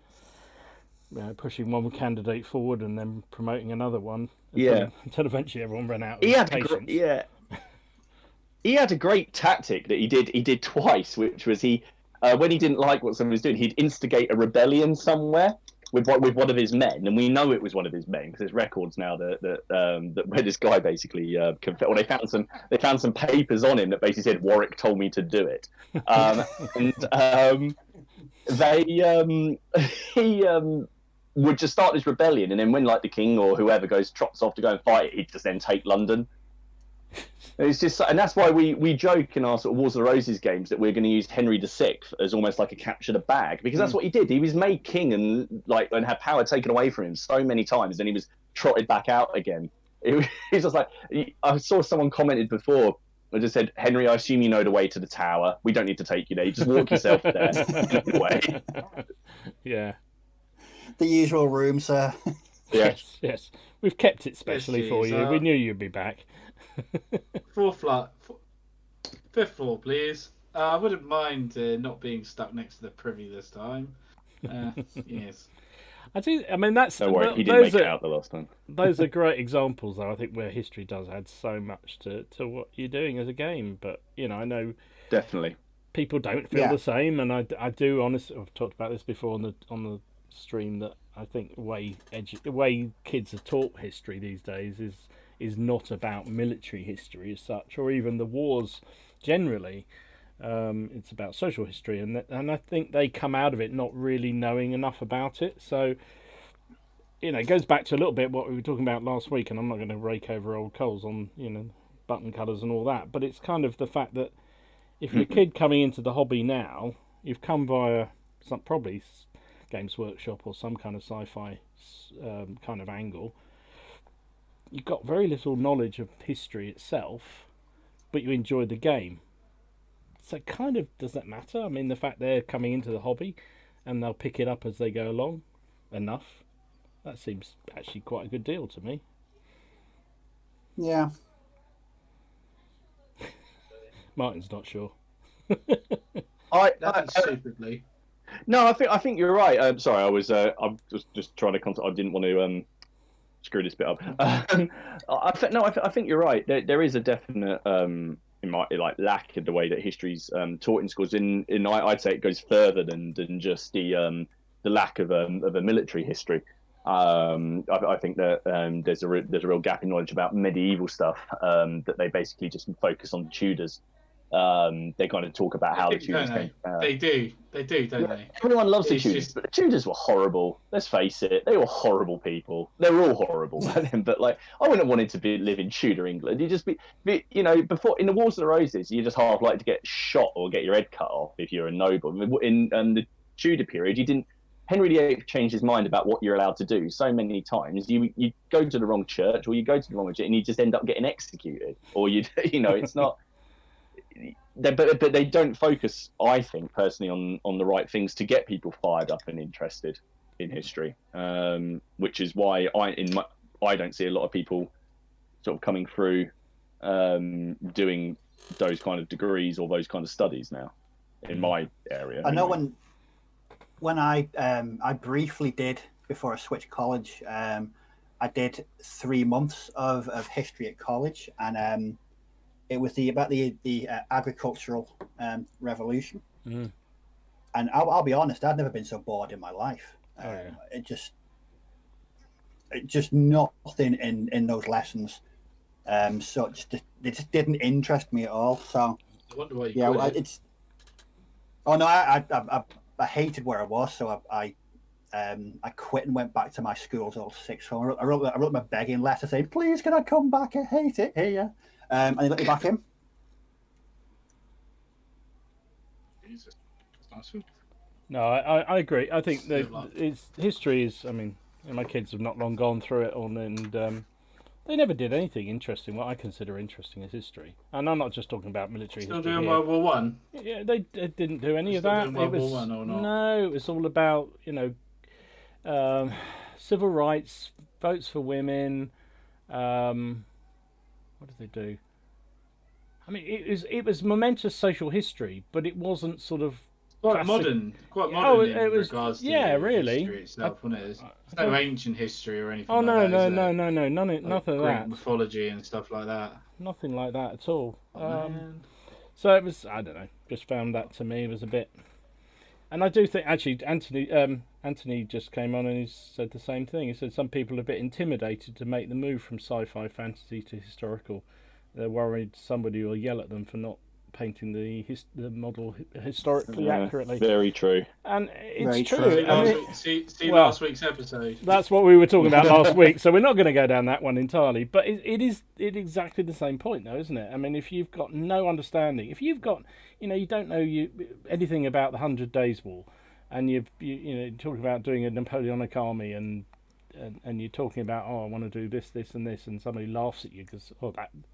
pushing one candidate forward and then promoting another one. Until eventually everyone ran out of patience. He had a great tactic that he did twice, which was when he didn't like what someone was doing, he'd instigate a rebellion somewhere with one of his men, and we know it was one of his men because there's records now that where this guy basically they found some papers on him that basically said Warwick told me to do it, and he would just start this rebellion, and then when like the king or whoever trots off to go and fight it, he'd just then take London. It's just, and that's why we joke in our sort of Wars of the Roses games that we're going to use Henry VI as almost like a capture the bag, because that's what he did. He was made king and had power taken away from him so many times, then he was trotted back out again. It was just like, I saw someone commented before. I just said, Henry, I assume you know the way to the tower. We don't need to take you there. You just walk yourself there. Anyway. Yeah. The usual room, sir. Yes. We've kept it specially for you. We knew you'd be back. Fifth floor, please. I wouldn't mind not being stuck next to the privy this time. Yes. I mean, that's. Don't worry, he didn't make it out the last time. Those are great examples, though. I think where history does add so much to what you're doing as a game. But I know definitely people don't feel the same, and I do honestly. I've talked about this before on the stream that I think the way kids are taught history these days is not about military history as such, or even the wars generally. It's about social history, and I think they come out of it not really knowing enough about it. So, it goes back to a little bit what we were talking about last week, and I'm not going to rake over old coals on button colours and all that, but it's kind of the fact that if you're a kid coming into the hobby now, you've come via probably Games Workshop or some kind of sci-fi kind of angle. You've got very little knowledge of history itself, but you enjoy the game. So kind of, does that matter? I mean, the fact they're coming into the hobby and they'll pick it up as they go along enough, that seems actually quite a good deal to me. Yeah. Martin's not sure. Stupidly. No, I think you're right. Sorry, I was just trying to I didn't want to screw this bit up. I think you're right. There is a definite in my lack of the way that history's taught in schools. I'd say it goes further than just the lack of a military history. I think that there's a real gap in knowledge about medieval stuff that they basically just focus on the Tudors. They kind of talk about how the Tudors came. They do, don't they? Everyone loves the Tudors, but the Tudors were horrible. Let's face it, they were horrible people. They were all horrible by then. But I wouldn't have wanted to live in Tudor England. You just be before in the Wars of the Roses, you just half like to get shot or get your head cut off if you're a noble. In the Tudor period, you didn't. Henry VIII changed his mind about what you're allowed to do so many times. You go to the wrong church, or you go to the wrong church, and you just end up getting executed. Or it's not. But they don't focus, I think, personally, on the right things to get people fired up and interested in history. Which is why I don't see a lot of people sort of coming through doing those kind of degrees or those kind of studies now in my area. I know when I briefly did before I switched college. I did 3 months of history at college, and it was about the agricultural revolution. And I'll be honest, I've never been so bored in my life. It just nothing in those lessons. So it just didn't interest me at all. So I wonder why you quit. it's. Oh no, I hated where I was, so I quit and went back to my school's old sixth form. I wrote them a begging letter saying, "Please, can I come back? I hate it here." And they let me back in. Jesus. That's nice. No, I agree. I think that history is. I mean, my kids have not long gone through it all, and they never did anything interesting. What I consider interesting is history, and I'm not just talking about military history. Still doing World War One. Yeah, they didn't do any of that. Doing World War One or not? No, it was all about civil rights, votes for women. What did they do? I mean, it was momentous social history, but it wasn't sort of Quite classic- modern Oh, in it was- regards to yeah, the really. history itself, wasn't it? There's I no don't- ancient history or anything Oh like no, that. no, is no, there? no, no, none, Like nothing of Greek that. mythology and stuff like that. Nothing like that at all. Oh, man. So it was, I don't know, just found that to me was a bit. And I do think, actually, Anthony just came on and he said the same thing. He said some people are a bit intimidated to make the move from sci-fi fantasy to historical. They're worried somebody will yell at them for not painting the model historically accurately. Very true. And it's Very true. true. See well, last week's episode. That's what we were talking about last week, so we're not going to go down that one entirely. But it's exactly the same point, though, isn't it? I mean, if you've got no understanding, if you've got, you don't know anything about the 100 Days War, and you're talking about doing a Napoleonic army, and you're talking about, I want to do this, and this, and somebody laughs at you because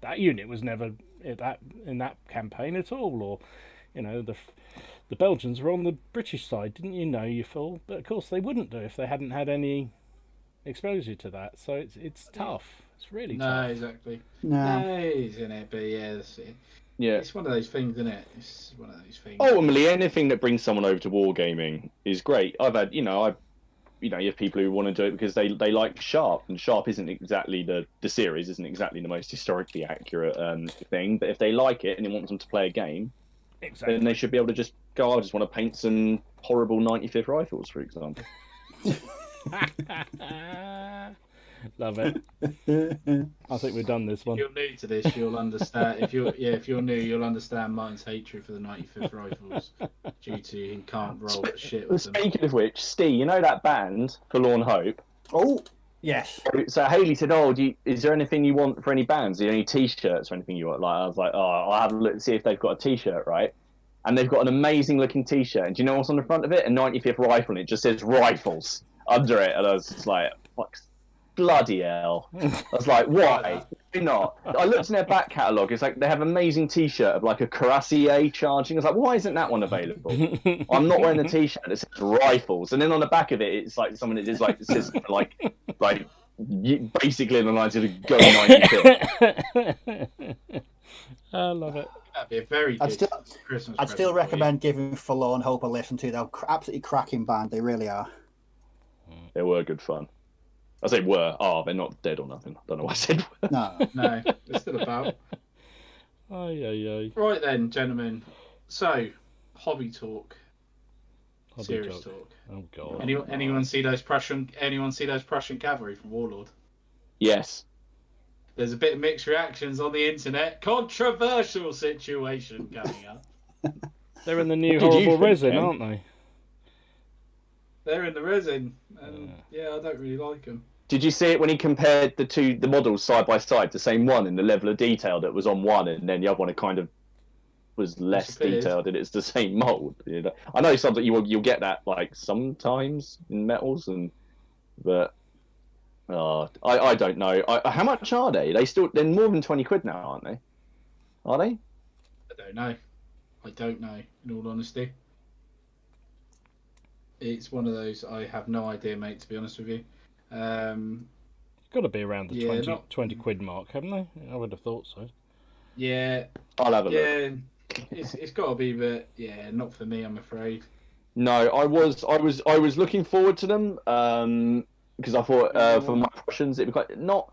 that unit was never in that campaign at all, or the Belgians were on the British side, didn't you know, you fool? But of course they wouldn't do if they hadn't had any exposure to that. So it's tough. It's really tough. No, exactly. No. No, isn't it? But yeah, that's it. Yeah. It's one of those things, isn't it? It's one of those things. Ultimately, anything that brings someone over to wargaming is great. I've had, you have people who want to do it because they like Sharp, and Sharp isn't exactly the series isn't exactly the most historically accurate thing. But if they like it and they want them to play a game, Exactly. then they should be able to just go, I just want to paint some horrible 95th rifles, for example. Love it. I think we've done this one. If you're new to this, you'll understand. If you're new, you'll understand Martin's hatred for the 95th rifles due to he can't roll for shit with them. Speaking of which, Ste, you know that band, Forlorn Hope? Oh, yes. So Haley said, is there anything you want for any bands? Are there any T-shirts or anything you want? Like, I was like, I'll have a look and see if they've got a T-shirt, right? And they've got an amazing looking T-shirt. And do you know what's on the front of it? A 95th rifle, and it just says rifles under it. And I was just like, fuck, bloody hell. I was like, why? Why not? I looked in their back catalogue. It's like they have an amazing T-shirt of like a Cuirassier charging. I was like, why isn't that one available? I'm not wearing the T-shirt that says rifles. And then on the back of it, it's like someone that is like, it says like basically in the lines of go 95th. I love it. That'd be a very good Christmas I'd still present for you. recommend giving Forlorn Hope a listen to. They're absolutely cracking band. They really are. They were good fun. I say were. They're not dead or nothing. I don't know why I said were. No. No, they're still about. Aye. Right then, gentlemen. So, hobby talk. Hobby Serious talk. talk. Oh god. Anyone see those Prussian cavalry from Warlord? Yes. There's a bit of mixed reactions on the internet. Controversial situation coming up. They're in the new What did you horrible think, resin, Ken? aren't they? They're in the resin, and yeah, I don't really like them. Did you see it when he compared the models side by side, the same one in the level of detail that was on one, and then the other one kind of was less Disappeared. detailed, and it's the same mold. I know something you'll get that like sometimes in metals, but I don't know. How much are they? They're more than 20 quid now, aren't they? Are they? I don't know. In all honesty, it's one of those I have no idea, mate. To be honest with you. Got to be around the Yeah, 20 quid mark, haven't they? I would have thought so. Yeah, I'll have a look. yeah. It's got to be, but yeah, not for me, I'm afraid. No, I was looking forward to them because I thought for my Prussians it'd be quite not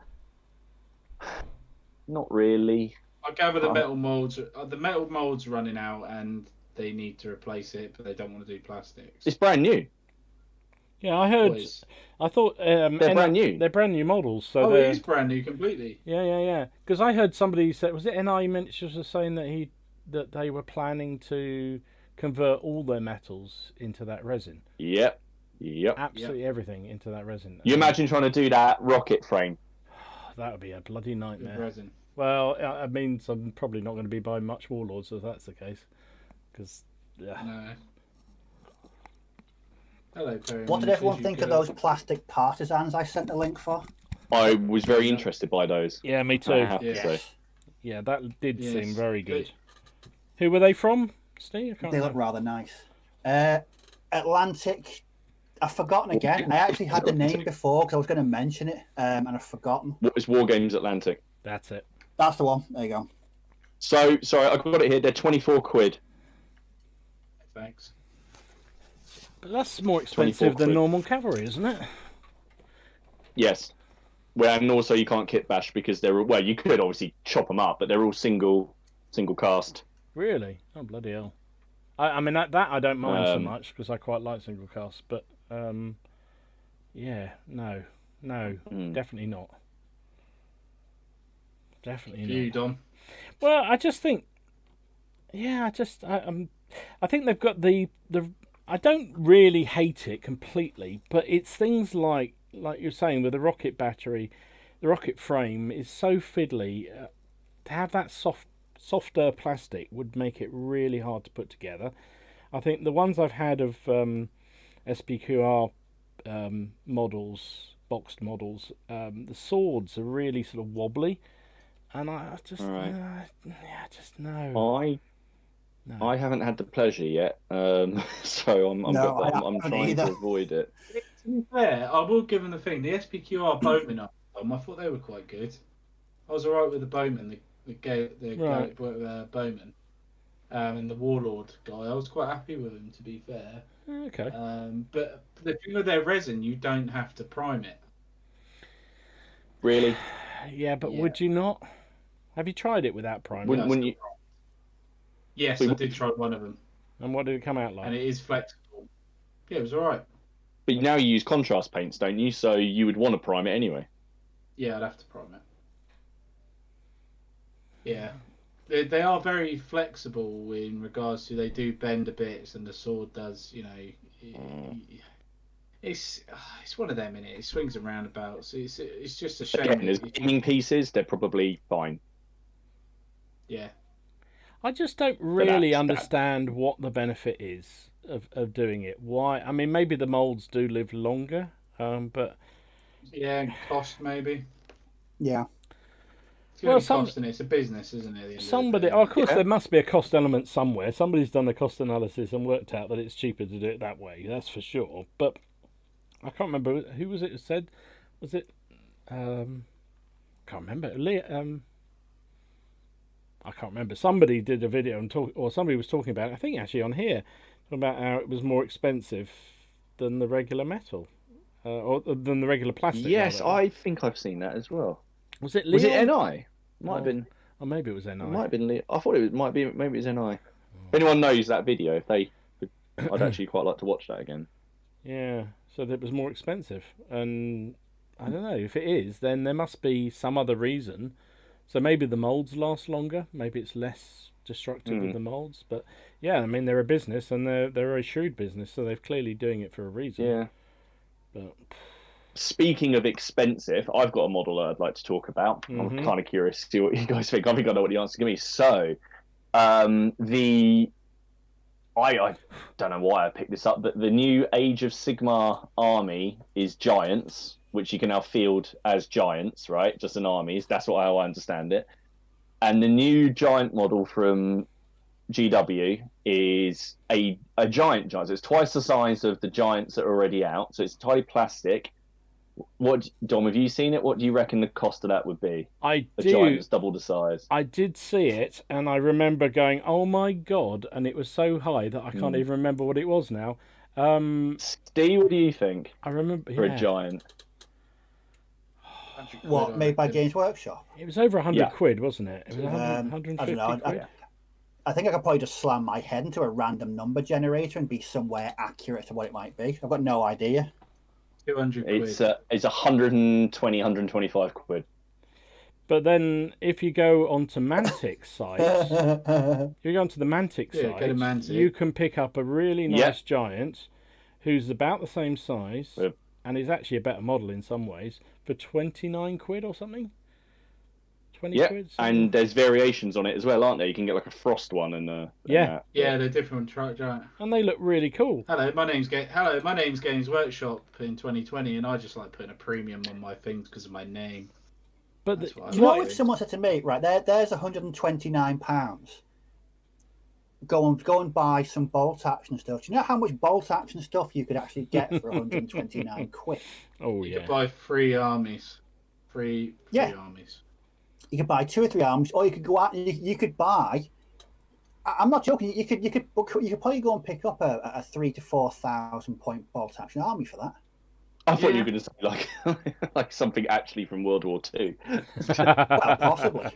really. I gather the metal molds running out, and they need to replace it, but they don't want to do plastics. It's brand new. Yeah, I heard. Boys. I thought They're brand new. They're brand new models. So Oh, it is brand new completely. Yeah. Because I heard somebody say, was it NI Miniatures was saying that they were planning to convert all their metals into that resin. Yep. Absolutely everything into that resin. You imagine trying to do that rocket frame. That would be a bloody With nightmare. resin. Well, it means I'm probably not going to be buying much Warlords if that's the case. Because, yeah. No. Hello, Perry. What did everyone think of those plastic partisans I sent a link for? I was very interested by those. Yeah, me I too. have to Yes. say. Yeah, that did Yes. seem very good. Who were they from, Steve? I can't They look remember. rather nice. Atlantic I've forgotten again. I actually had the name before because I was going to mention it, and I've forgotten. What is Wargames Atlantic? That's it. That's the one. There you go. So, sorry, I've got it here. They're 24 quid. Thanks. But that's more expensive than quid. normal cavalry, isn't it? Yes. Well, and also you can't kit bash because they're, well, you could obviously chop them up, but they're all single cast. Really? Oh, bloody hell. I mean, that I don't mind so much because I quite like single cast, but yeah, no, definitely not. Definitely You, not. Dom. Well, I just think, yeah, I think they've got the. I don't really hate it completely, but it's things like you're saying with the rocket battery, the rocket frame is so fiddly. To have that softer plastic would make it really hard to put together. I think the ones I've had of SPQR models, boxed models, the swords are really sort of wobbly, and I just, just no. I haven't had the pleasure yet, so I'm trying to avoid it. To be fair, I will give them the thing. The SPQR bowmen, I thought they were quite good. I was alright with the bowmen, the bowmen, and the warlord guy. I was quite happy with them, to be fair. Okay. But the thing with their resin, you don't have to prime it. Really? Yeah, but would you not? Have you tried it without priming? Wouldn't you? Yes, I did try one of them. And what did it come out like? And it is flexible. Yeah, it was alright. But now you use contrast paints, don't you? So you would want to prime it anyway. Yeah, I'd have to prime it. Yeah. They are very flexible in regards to they do bend a bit, and the sword does, it's one of them, innit? It swings and roundabouts. It's just a shame. Again, as gaming pieces, they're probably fine. Yeah. I just don't really understand what the benefit is of doing it. Why? I mean, maybe the molds do live longer, but yeah, cost maybe. Yeah. It's costing. It's a business, isn't it? Somebody, of course, there must be a cost element somewhere. Somebody's done a cost analysis and worked out that it's cheaper to do it that way. That's for sure. But I can't remember who was it who said. Was it? Can't remember. I can't remember. Somebody did a video and or somebody was talking about it. I think actually on here, talking about how it was more expensive than the regular metal, or than the regular plastic. Yes, rather. I think I've seen that as well. Was it Leon? Was it NI? Might have been. Or maybe it was NI. It might have been Leon. I thought it might be. Maybe it was NI. If anyone knows that video, I'd actually quite like to watch that again. Yeah, so that it was more expensive, and I don't know if it is. Then there must be some other reason. So maybe the molds last longer. Maybe it's less destructive with the molds. But yeah, I mean they're a business and they're a very shrewd business, so they're clearly doing it for a reason. Yeah. But speaking of expensive, I've got a model that I'd like to talk about. I'm kind of curious to see what you guys think. I think I know what the answer is going to be. So, I don't know why I picked this up, but the new Age of Sigmar army is giants, which you can now field as giants, right? Just an army. That's how I understand it. And the new giant model from GW is a giant. So it's twice the size of the giants that are already out. So it's entirely plastic. What, Dom, have you seen it? What do you reckon the cost of that would be? I A do. giant that's double the size. I did see it, and I remember going, "Oh my god!" And it was so high that I can't even remember what it was now. Steve, what do you think? I remember for a giant. What, made by Games Workshop? It was over 100 quid, wasn't it? It was 150 I don't know. quid. I think I could probably just slam my head into a random number generator and be somewhere accurate to what it might be. I've got no idea. 200 quid. It's 120, 125 quid. But then, if you go onto Mantic's site, if you go onto the Mantic site, you can pick up a really nice giant who's about the same size and is actually a better model in some ways for 29 quid or something. 20 quid. Something. And there's variations on it as well, aren't there? You can get like a frost one and yeah, they're different giant. And they look really cool. Hello, my name's Games Workshop in 2020, and I just like putting a premium on my things because of my name. But you know, if someone said to me, right, there's £129. go and buy some bolt action stuff. Do you know how much bolt action stuff you could actually get for 129 quid? Oh You yeah. could buy 3 armies. Three armies. You could buy 2 or 3 armies, or you could go out and you could buy. I'm not joking. You could probably go and pick up a 3,000 to 4,000 point bolt action army for that. I thought you were going to say like like something actually from World War II. Well, possibly.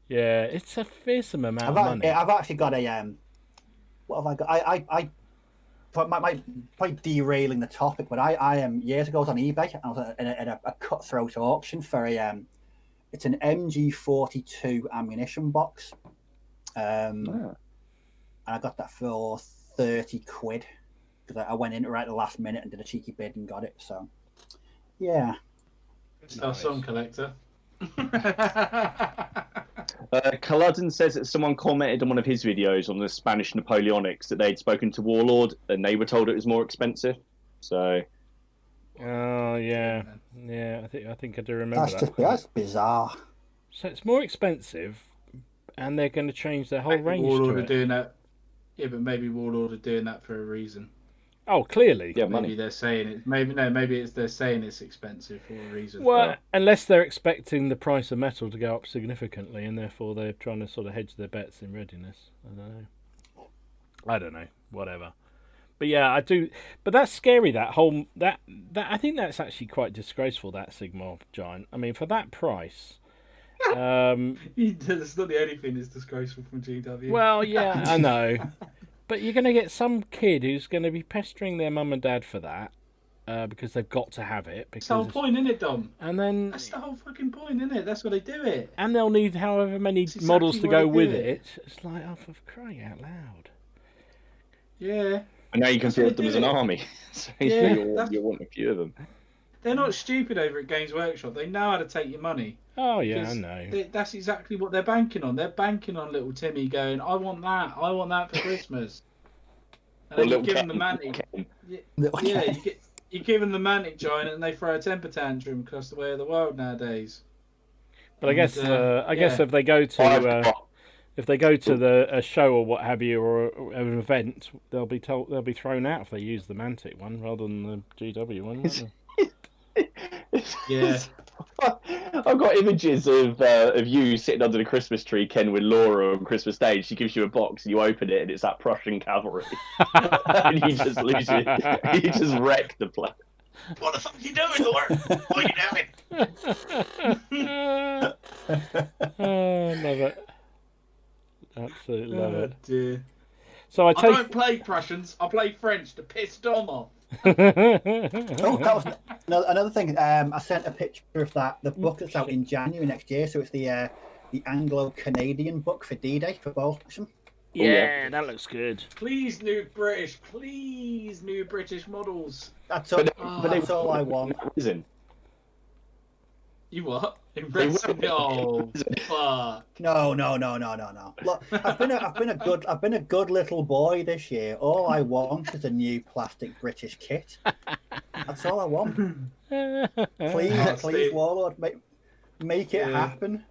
Yeah, it's a fearsome amount of money. I've actually got a what have I got? I probably derailing the topic, but I am years ago I was on eBay. I was in a cutthroat auction for it's an MG42 ammunition box, and I got that for 30 quid because I went in right at the last minute and did a cheeky bid and got it. So yeah, It's our song collector. Culloden says that someone commented on one of his videos on the Spanish Napoleonics that they'd spoken to Warlord and they were told it was more expensive. So, oh yeah, I think I do remember that. That's bizarre. So it's more expensive, and they're going to change their whole range Warlord to are it. doing that. Yeah, but maybe Warlord are doing that for a reason. Oh, clearly. yeah, Maybe money. they're saying it. Maybe they're saying it's expensive for a reason. Well, unless they're expecting the price of metal to go up significantly, and therefore they're trying to sort of hedge their bets in readiness. I don't know. Whatever. But yeah, I do. But that's scary. That I think that's actually quite disgraceful. That Sigmar giant. I mean, for that price. That's not the only thing that's disgraceful from GW. Well, yeah, I know. But you're going to get some kid who's going to be pestering their mum and dad for that because they've got to have it. Because that's the whole point, isn't it, Dom? And then That's the whole fucking point, isn't it? That's why they do it. and they'll need however many That's exactly models to why go they do with it. it. It's like, oh, for crying out loud. Yeah. And now you can That's why field them they as do an it. army. So Yeah, you'll want a few of them. They're not stupid over at Games Workshop. They know how to take your money. Oh yeah, I Because know. That's exactly what they're banking on. They're banking on little Timmy going, I want that for Christmas. And then you give them the Mantic. Yeah, you give them the Mantic giant and they throw a temper tantrum because the way of the world nowadays. But I guess yeah. if they go to I've a show or what have you or an event, they'll be thrown out if they use the Mantic one rather than the GW one. Won't they? Yeah. I've got images of you sitting under the Christmas tree, Ken, with Laura on Christmas Day. She gives you a box, and you open it, and it's that Prussian cavalry, and you just lose it. You just wreck the place. What the fuck are you doing, Laura? What are you doing? Oh, love it. Absolutely love it. Dear. So I I take. don't play Prussians. I play French to piss Dom off. Oh, that was another thing. I sent a picture of the book that's out in January next year. So it's the Anglo-Canadian book for D-Day for bolt action. Yeah, that looks good. Please, new British models. That's all, But that's all I want. Isn't. You what? In They Britain? will. Oh, fuck. No. Look, I've been a good little boy this year. All I want is a new plastic British kit. That's all I want. Please, Steve. Warlord, make it happen.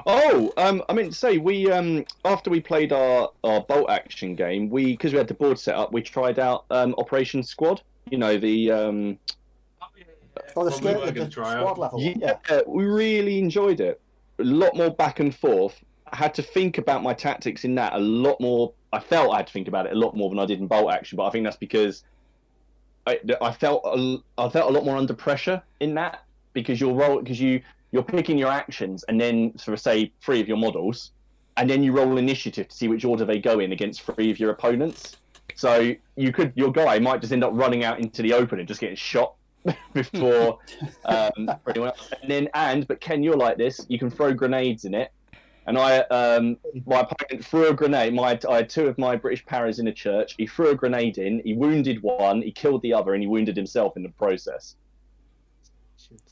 Oh, I meant to say we after we played our bolt action game, because we had the board set up, we tried out Operation Squad. You know the Oh, the Well, we were gonna squad level. yeah, we really enjoyed it. A lot more back and forth. I had to think about my tactics in that a lot more. I felt I had to think about it a lot more than I did in bolt action, but I think that's because I felt a lot more under pressure in that because you're picking your actions and then sort of say 3 of your models, and then you roll initiative to see which order they go in against 3 of your opponents. So your guy might just end up running out into the open and just getting shot before for anyone else. But Ken, you're like this. You can throw grenades in it, and my opponent threw a grenade. I had 2 of my British paras in a church. He threw a grenade in. He wounded one. He killed the other, and he wounded himself in the process.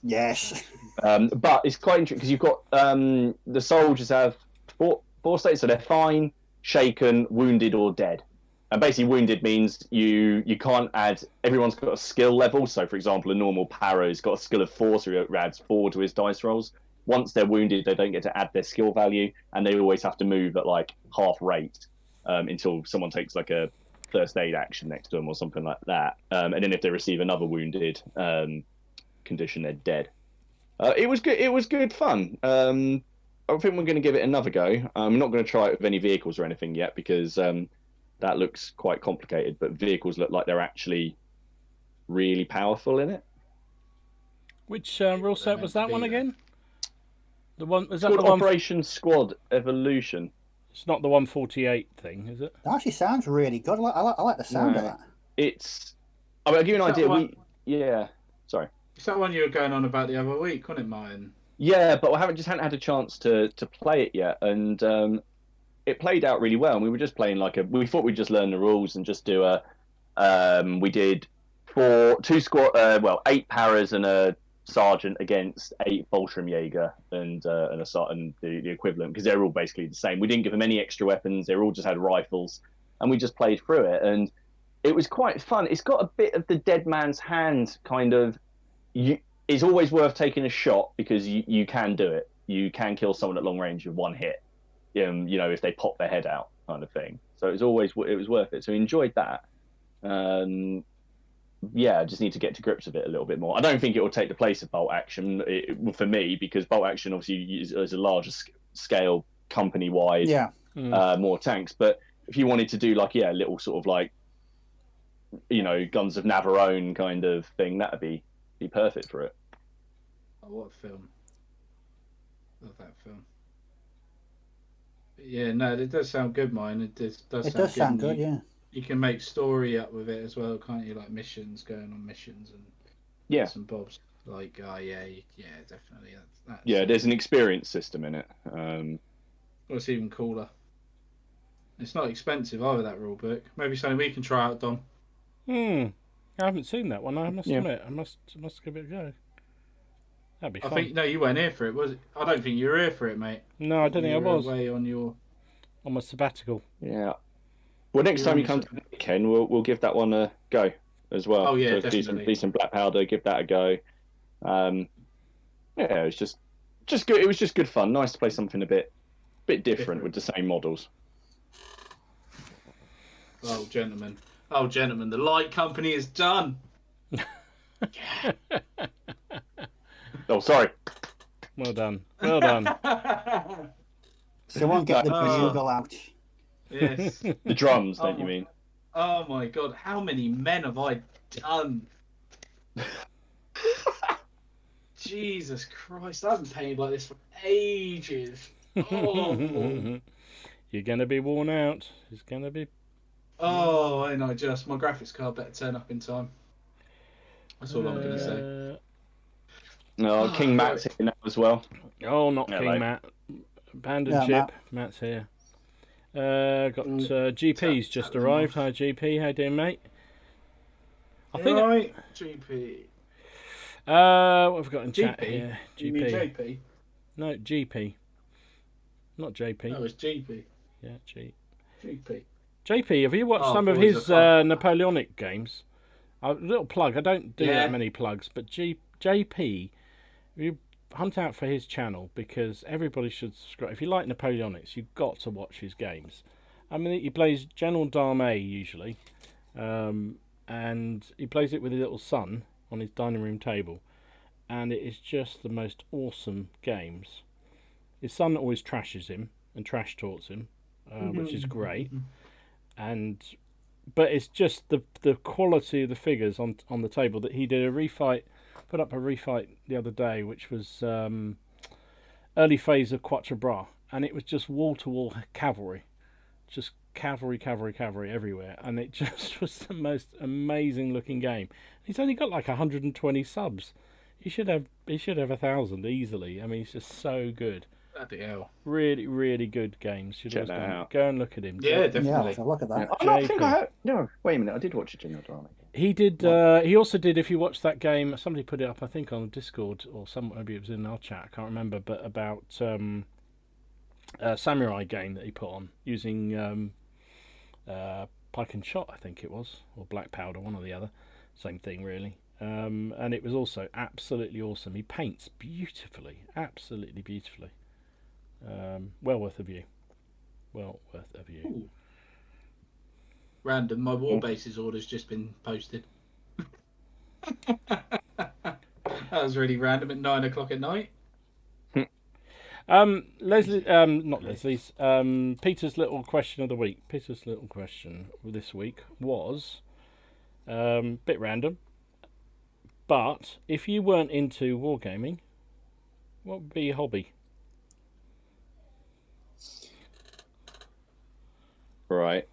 Yes. But it's quite interesting because you've got the soldiers have four states, so they're fine, shaken, wounded, or dead. And basically, wounded means you can't add. Everyone's got a skill level. So, for example, a normal para's got a skill of 4, so he adds 4 to his dice rolls. once they're wounded, they don't get to add their skill value, and they always have to move at like half rate until someone takes like a first aid action next to them or something like that. And then if they receive another wounded condition, they're dead. It was good. It was good fun. I think we're going to give it another go. I'm not going to try it with any vehicles or anything yet because that looks quite complicated. But vehicles look like they're actually really powerful in it. Which rule set was that one again? The one was that It's the called one? Operation Squad Evolution. It's not the 148 thing, is it? That actually sounds really good. I like the sound of No. that. It's. I mean, I'll give you an Is that idea. one- Yeah. Sorry. Is that one you were going on about the other week, wasn't it, Martin? Yeah, but I hadn't had a chance to play it yet, and it played out really well. And we were just playing we thought we'd just learn the rules and just do we did 8 paras and a sergeant against 8 Fallschirmjäger and the equivalent, because they're all basically the same. We didn't give them any extra weapons; they all just had rifles, and we just played through it, and it was quite fun. It's got a bit of the dead man's hand kind of. It's always worth taking a shot because you can do it. You can kill someone at long range with one hit. If they pop their head out, kind of thing. So it was worth it. So I enjoyed that. I just need to get to grips with it a little bit more. I don't think it will take the place of bolt action for me, because bolt action obviously is a larger scale, company wide. Yeah. More tanks. But if you wanted to do little sort of Guns of Navarone kind of thing, that'd be perfect for it. Oh, what a film. Love that film. But yeah, no, it does sound good, mine. It does Sound good, yeah. You can make story up with it as well, can't you? Like missions, going on missions and Yeah. some bobs. Definitely. That's There's an experience system in it. What's even cooler. It's not expensive either, that rule book. Maybe something we can try out, Dom. I haven't seen that one. I must Yeah. admit, I must give it a go. That'd be I fun. think you weren't here for it, was it? I don't think you were here for it, mate. No, I don't think I You were was away on your. on my sabbatical. Yeah. Well, next You're time on you come your- to Ken, we'll give that one a go as well. Oh, yeah, So definitely. decent black powder. Give that a go. It was just good. It was just good fun. Nice to play something a bit different with the same models. Oh, gentlemen, the light company is done. Oh, sorry. Well done. Well done. Someone get the Oh. bugle out. Yes. The drums, don't Oh. you mean? Oh my God, how many men have I done? Jesus Christ, I haven't painted like this for ages. Oh, You're going to be worn out. It's going to be... oh, and my graphics card better turn up in time. That's all I'm going to say. No, King Matt's here now as well. Oh, not Hello. King Matt. Abandoned Yeah, ship. Matt's here. Got GP's just arrived. Hi, GP. How you doing, mate? I think... Right, GP. What have we got in chat GP? here? You mean GP. JP? No, GP. Not JP. No, it's GP. Yeah, G. GP. JP, have you watched Oh, some of boys his are fun. Napoleonic games? A little plug. I don't do Yeah. that many plugs, but JP, you hunt out for his channel because everybody should subscribe. If you like Napoleonics, you've got to watch his games. I mean, he plays General d'Armée usually, and he plays it with his little son on his dining room table, and it is just the most awesome games. His son always trashes him and trash talks him, which is great. But it's just the quality of the figures on the table that he did put up a refight the other day, which was early phase of Quatre Bras, and it was just wall to wall cavalry, just cavalry everywhere, and it just was the most amazing looking game. He's only got like 120 subs. He should have 1,000 easily. I mean, he's just so good. Bloody hell. Really, really good games. Should Check always that out. Go and look at him. Yeah, Yeah, definitely. so look at that. I don't think JP. I have. No, wait a minute. I did watch a General Drama. He did. He also did. If you watch that game, somebody put it up. I think on Discord or maybe it was in our chat. I can't remember. But about a samurai game that he put on using pike and shot. I think it was, or black powder, one or the other. Same thing, really. and it was also absolutely awesome. He paints beautifully, absolutely beautifully. Well worth a view. Well worth a view. Ooh. Random. My Warbases order's just been posted. That was really random at 9 o'clock at night. Leslie, not Leslie's. Peter's little question of the week. Peter's little question this week was bit random, but if you weren't into wargaming, what would be your hobby? Right.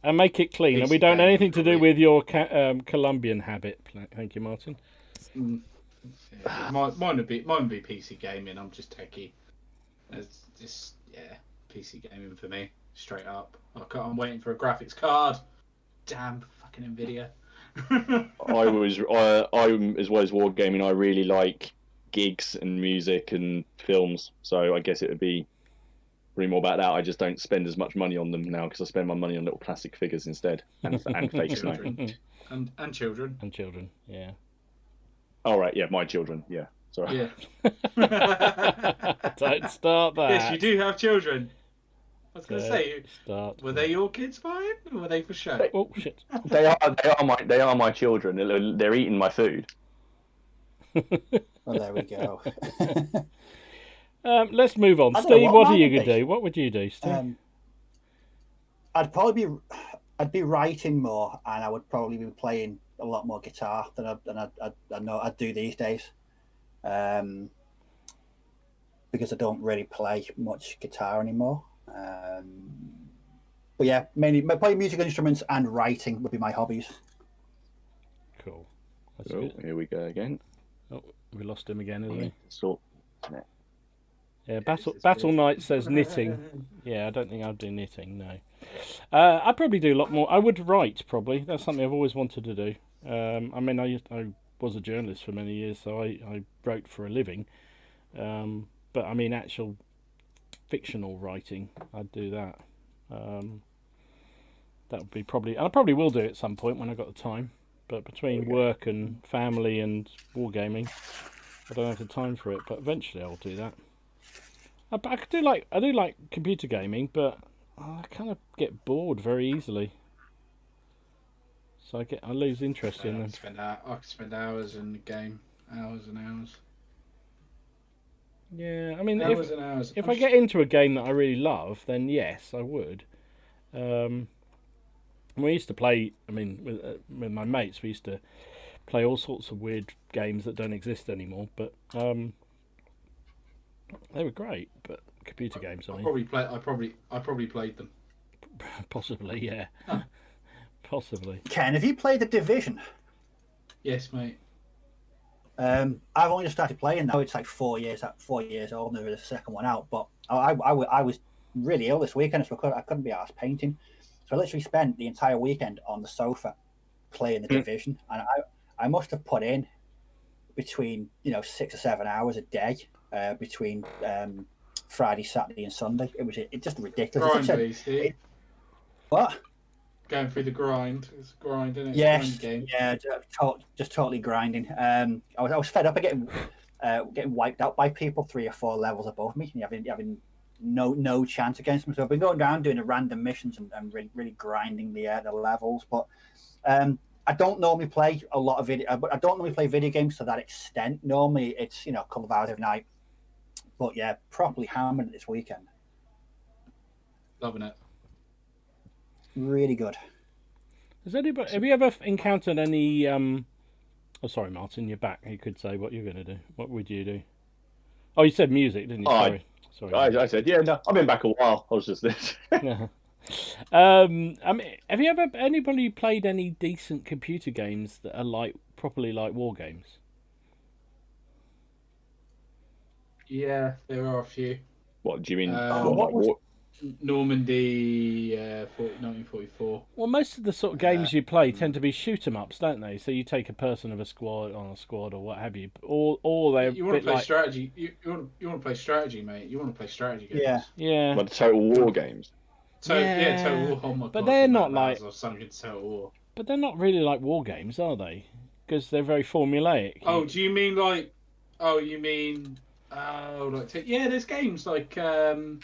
And make it clean. And we don't have anything to do with your Colombian habit. Thank you, Martin. Yeah, mine would be PC gaming. I'm just techie. It's just PC gaming for me, straight up. I'm waiting for a graphics card. Damn fucking Nvidia. I'm as well as wargaming. I really like gigs and music and films. So I guess it would be really more about that. I just don't spend as much money on them now because I spend my money on little plastic figures instead and fake snow. And children. And children, yeah. Oh right, yeah, my children, yeah. Sorry. Yeah. Don't start that. Yes, you do have children. I was going to say, were they your kids, Brian, or were they for show? Oh shit! They are my children. They're eating my food. Well, there we go. Let's move on. Steve, what are you going to do? What would you do, Steve? I'd be writing more, and I would probably be playing a lot more guitar than I know I'd do these days, because I don't really play much guitar anymore. But yeah, mainly playing musical instruments and writing would be my hobbies. Cool. That's good. Here we go again. Oh, we lost him again, isn't he? So, yeah, Battle Knight says knitting. Yeah, I don't think I'd do knitting, no. I'd probably do a lot more. I would write, probably. That's something I've always wanted to do. I mean, I was a journalist for many years, so I wrote for a living. But I mean, actual fictional writing, I'd do that. That would be probably... I probably will do it at some point when I've got the time. But between work and family and wargaming, I don't have the time for it. But eventually I'll do that. I do like computer gaming, but I kind of get bored very easily. So I lose interest in them. I could spend hours in the game, hours and hours. Yeah, I mean, hours and hours. If I get into a game that I really love, then yes, I would. We used to play. I mean, with my mates, we used to play all sorts of weird games that don't exist anymore. But they were great. But computer games, I probably played them. Possibly, yeah. Possibly. Ken, have you played The Division? Yes, mate. I've only just started playing now. It's like 4 years old, and there is a second one out. But I was really ill this weekend, so I couldn't be arsed painting. So I literally spent the entire weekend on the sofa playing The Division, and I must have put in between 6 or 7 hours a day between Friday, Saturday, and Sunday. It's just ridiculous. What? Going through the grind. It's a grind, isn't it? Yes. Game. Yeah, just totally grinding. I was fed up of getting wiped out by people 3 or 4 levels above me, and having no chance against them. So I've been going down doing the random missions and really grinding the levels. But I don't normally play a lot of video. But I don't normally play video games to that extent. Normally it's a couple of hours every night. But yeah, properly hammered it this weekend. Loving it. Really good. Have you ever encountered any? Oh, sorry, Martin, you're back. You could say what you're going to do. What would you do? Oh, you said music, didn't you? Sorry. I said, yeah, no, I've been back a while. I was just this. Yeah. I mean, have you ever anybody played any decent computer games that are properly like war games? Yeah, there are a few. What do you mean? Normandy, 1944. Well, most of the sort of games you play tend to be shoot 'em ups, don't they? So you take a person of a squad on a squad or what have you, or they're you want to play strategy. You want to play strategy, mate. You want to play strategy games. Yeah. But total war games. Total War. Oh my God, but they're not like. Or something Total War. But they're not really like war games, are they? Because they're very formulaic. Oh, do you mean like? Oh, you mean? Oh, yeah. There's games like XCOM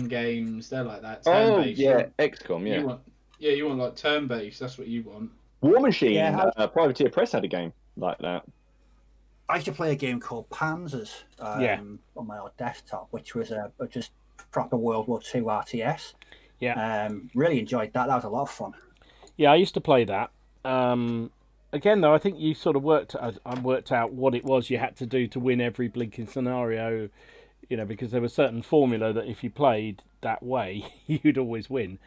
games. They're like that. Turn Oh based. yeah, XCOM. You Yeah, want? Yeah, you want like turn based. That's what you want. War Machine. Yeah, Privateer Press had a game like that. I used to play a game called Panzers on my old desktop, which was just proper World War II RTS. Yeah. Really enjoyed that. That was a lot of fun. Yeah, I used to play that. Again, though, I think you sort of worked out what it was you had to do to win every blinking scenario, because there was certain formula that if you played that way, you'd always win,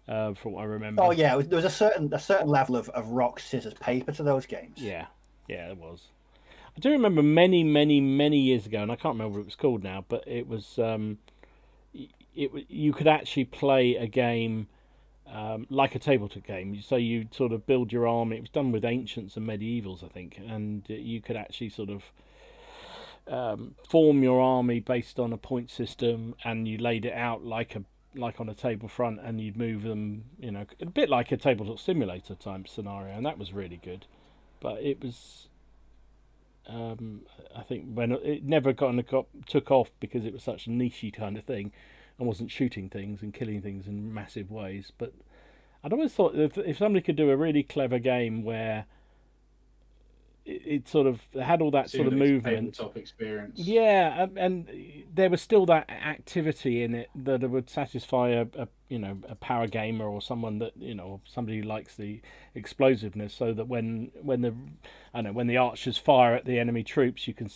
from what I remember. Oh yeah, there was a certain level of rock, scissors, paper to those games. Yeah, there was. I do remember many, many, many years ago, and I can't remember what it was called now, but it was you could actually play a game like a tabletop game. So you sort of build your army. It was done with ancients and medievals, I think, and you could actually sort of form your army based on a point system, and you laid it out like on a table front, and you'd move them, a bit like a tabletop simulator type scenario, and that was really good. But it was. I think when it never took off because it was such a niche kind of thing, and wasn't shooting things and killing things in massive ways. But I'd always thought if somebody could do a really clever game where it sort of had all that sort of movement, Tabletop experience. yeah, and there was still that activity in it that would satisfy a power gamer or someone that somebody who likes the explosiveness, so that when the archers fire at the enemy troops, you could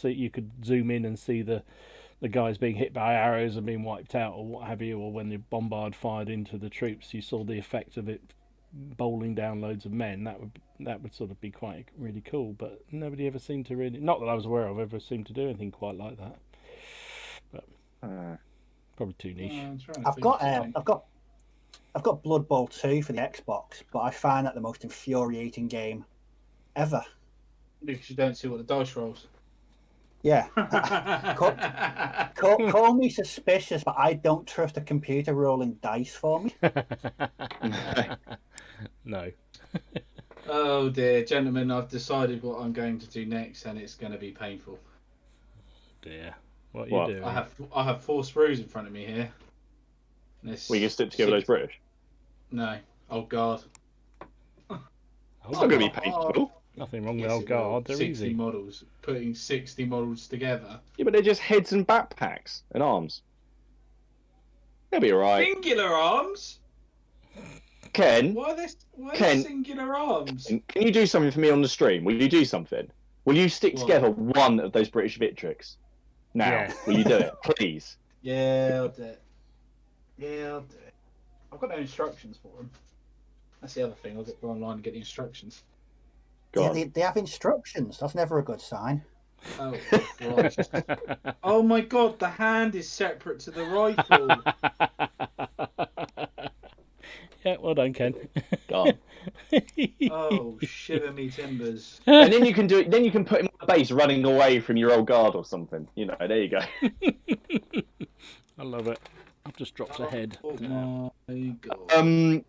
zoom in and see the guys being hit by arrows and being wiped out or what have you, or when the bombard fired into the troops, you saw the effect of it bowling down loads of men. That would sort of be quite really cool, but nobody ever seemed to really, not that I was aware of, ever seemed to do anything quite like that. But probably too niche. I've got Blood Bowl 2 for the Xbox, but I find that the most infuriating game ever. Because you don't see what the dice rolls. Yeah. Call me suspicious, but I don't trust a computer rolling dice for me. No. Oh dear, gentlemen, I've decided what I'm going to do next, and it's going to be painful. Dear, what are you doing? I have 4 sprues in front of me here. We can stick together those British. No. Oh God. It's not going to be painful. Nothing wrong with old guard. They're 60 easy. models. Putting 60 models together. Yeah, but they're just heads and backpacks and arms. They'll be alright. Singular arms? Ken, Why Ken, singular arms? can you do something for me on the stream? Will you do something? Will you stick together one of those British Victrix? Now, Yeah. will you do it, please? Yeah, I'll do it. I've got no instructions for them. That's the other thing. I'll go online and get the instructions. Go Yeah, on. they have instructions. That's never a good sign. Oh, Christ. Oh my God, the hand is separate to the rifle. Yeah, well done, Ken. Go on. Oh, shiver me timbers. And then you can do it. Then you can put him on the base, running away from your old guard or something. There you go. I love it. I've just dropped a head. Oh my God.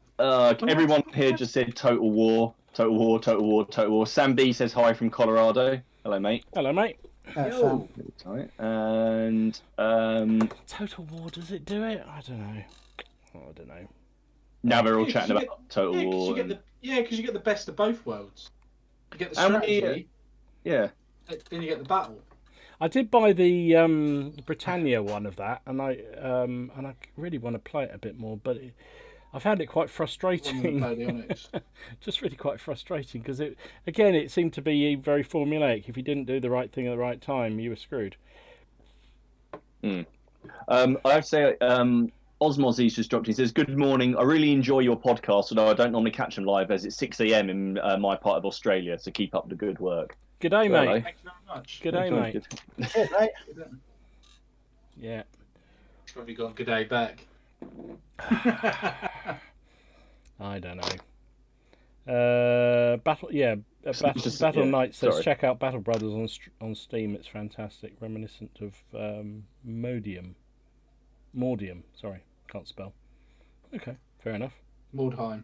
Everyone here just said Total War, Total War, Total War, Total War. Sam B says hi from Colorado. Hello, mate. Hello, mate. Yo. And Total War, does it do it? I don't know. now we're all Yeah, 'cause chatting you about Total War. Because you get the best of both worlds. You get the How many, strategy, Yeah. then you get the battle. I did buy the Britannia one of that, and I really want to play it a bit more, but I found it quite frustrating. Play the Onyx. Just really quite frustrating because it seemed to be very formulaic. If you didn't do the right thing at the right time, you were screwed. I have to say, Osmosie's just dropped in. He says, "Good morning. I really enjoy your podcast, although I don't normally catch them live as it's 6 a.m. in my part of Australia. So keep up the good work." G'day, Hello. mate. Thank you very much. G'day, mate. Good. Cheers, mate. Yeah. It's probably gone good day back. I don't know. Battle Knight says Sorry. check out Battle Brothers on Steam. It's fantastic, reminiscent of Mordium. Sorry, can't spell. Okay, fair enough. Mordheim.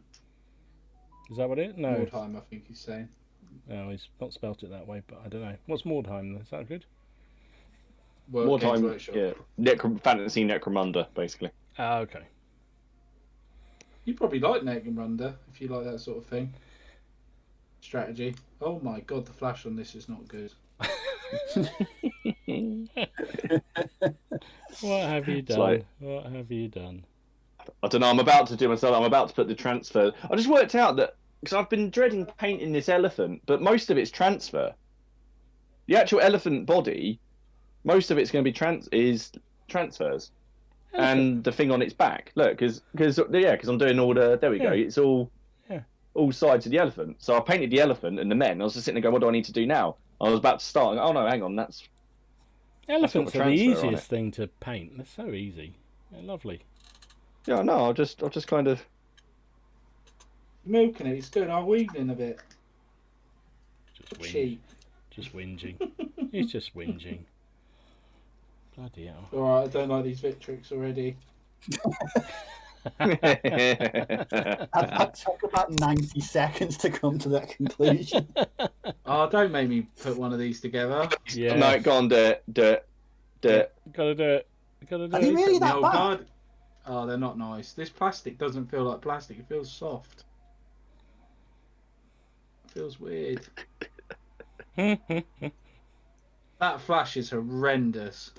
Is that what it is? No. Mordheim, I think he's saying. No, he's not spelt it that way, but I don't know. What's Mordheim? Is that good? Games Wartime, Workshop. yeah. Fantasy Necromunda, basically. Ah, okay. You probably like Necromunda if you like that sort of thing. Strategy. Oh my god, the flash on this is not good. What have you done? like- What have you done? I don't know. I'm about to do myself. I'm about to put the transfer. I just worked out that because I've been dreading painting this elephant, but most of it's transfer. The actual elephant body, most of it's going to be transfers, and the thing on its back. Look, because I'm doing all the. There we go. Yeah. It's all. Yeah. All sides of the elephant. So I painted the elephant and the men. I was just sitting there going, what do I need to do now? I was about to start. And, oh no, hang on, that's Elephants got are a the transfer on easiest thing to paint. They're so easy. They're lovely. yeah. No, I'll just kind of. Milking it, it's doing our weaving a bit. Just Cheap. Just whinging. He's just whinging. Bloody hell. Alright, I don't like these Victrix already. That took about 90 seconds to come to that conclusion. Oh, don't make me put one of these together. Yeah. No, go on, do it. Gotta do it. Gotta do Are they it. really The that old bad? guard. Oh, they're not nice. This plastic doesn't feel like plastic. It feels soft. It feels weird. That flash is horrendous.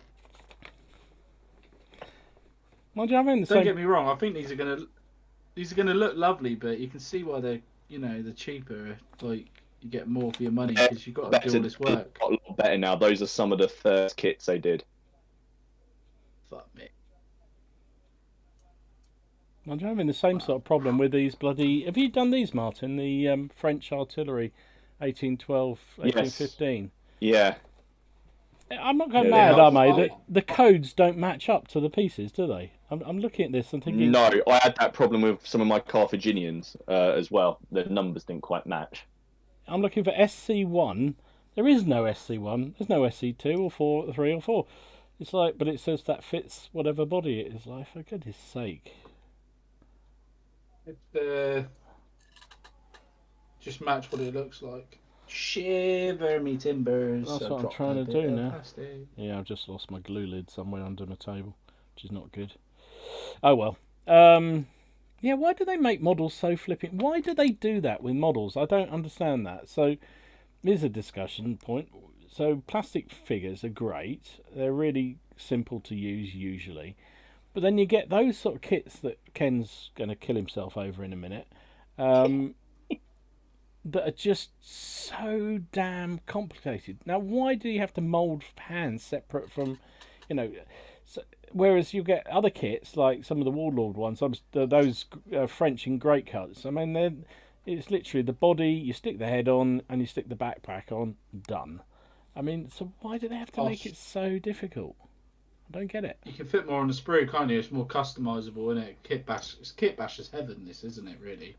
Mind you, having the Don't same. get me wrong. I think these are gonna look lovely, but you can see why they're they're cheaper. Like you get more for your money because you've got to do all this work. A lot better now. Those are some of the first kits they did. Fuck me. I'm having the same sort of problem with these bloody. Have you done these, Martin? The French artillery, 1812, 1815. Yeah. I'm not going Yeah, mad, they're am not I? fine. The codes don't match up to the pieces, do they? I'm looking at this and thinking. No, I had that problem with some of my Carthaginians as well. The numbers didn't quite match. I'm looking for SC1. There is no SC1. There's no SC2 or 4, 3 or 4. It's like, but it says that fits whatever body it is. Like, for goodness sake. Just match what it looks like. Shiver me timbers. That's I've what I'm dropped trying a to bit do of now. plastic. Yeah, I've just lost my glue lid somewhere under my table, which is not good. Oh well. Yeah, why do they make models so flipping? Why do they do that with models? I don't understand that. So, here's a discussion point. So, plastic figures are great. They're really simple to use usually. But then you get those sort of kits that Ken's going to kill himself over in a minute. That are just so damn complicated. Now, why do you have to mould hands separate from, whereas you get other kits, like some of the Warlord ones, those French in great cuts, I mean, it's literally the body, you stick the head on, and you stick the backpack on, done. I mean, so why do they have to make it so difficult? I don't get it. You can fit more on the sprue, can't you? It's more customisable, isn't it? It's kit bashers heaven, this, isn't it, really?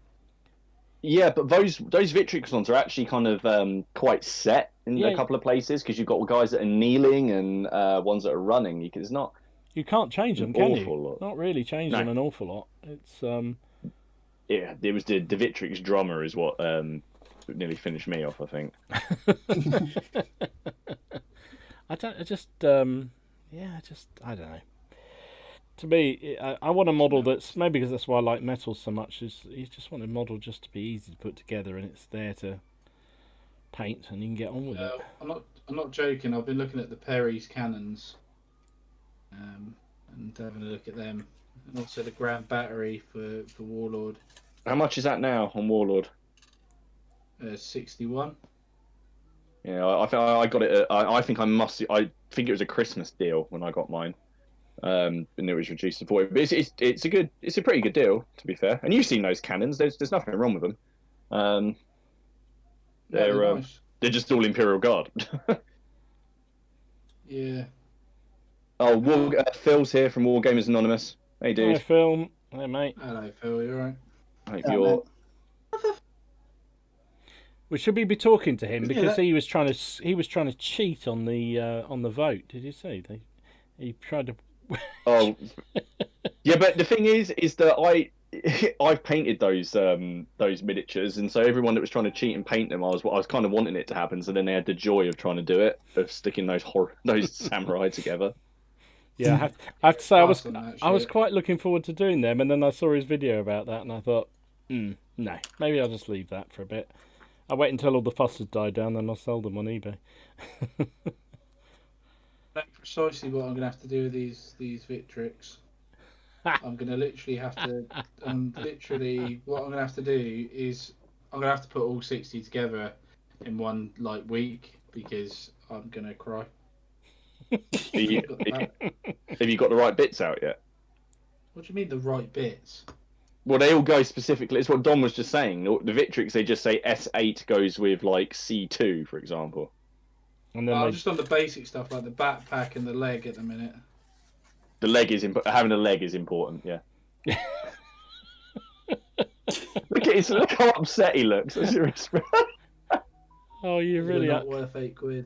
Yeah, but those Victrix ones are actually kind of quite set in Yeah. a couple of places because you've got guys that are kneeling and ones that are running. It's not. You can't change them, An can awful you? lot. Not really change No. them an awful lot. It's Yeah, it was the Victrix drummer is what nearly finished me off. I think. I don't know. To me, I want a model that's maybe because that's why I like metals so much. Is you just want a model just to be easy to put together and it's there to paint and you can get on with it. I'm not joking. I've been looking at the Perry's cannons, and having a look at them, and also the Grand Battery for Warlord. How much is that now on Warlord? 61. Yeah, I think I got it. I think I think it was a Christmas deal when I got mine. And it was reduced to 40. But it's a pretty good deal, to be fair. And you've seen those cannons. There's nothing wrong with them. They're nice. They're just all Imperial Guard. Yeah. Oh, Phil's here from Wargamers Anonymous. Hey, Hi, dude. Phil. Hey, mate. Hello, Phil. You alright? I hope Yeah, you're. Well, should we be talking to him Yeah, because that- he was trying to cheat on the vote? Did you see? He tried to. Oh, yeah, but the thing is that I've painted those miniatures, and so everyone that was trying to cheat and paint them, I was kind of wanting it to happen. So then they had the joy of trying to do it, of sticking those samurai together. Yeah, I have to say, Pass on that I was shit. quite looking forward to doing them, and then I saw his video about that, and I thought, no, maybe I'll just leave that for a bit. I'll wait until all the fuss has died down, then I'll sell them on eBay. That's precisely what I'm gonna have to do with these Victrix. I'm gonna literally have to. What I'm gonna have to do is I'm gonna have to put all 60 together in one week because I'm gonna cry. Have you got the right bits out yet? What do you mean the right bits? Well, they all go specifically. It's what Don was just saying. The Victrix, they just say S8 goes with C2, for example. And then I'm just on the basic stuff like the backpack and the leg at the minute. The leg is having a leg is important. Yeah. Look how upset he looks. Oh, you really They're are. not worth £8.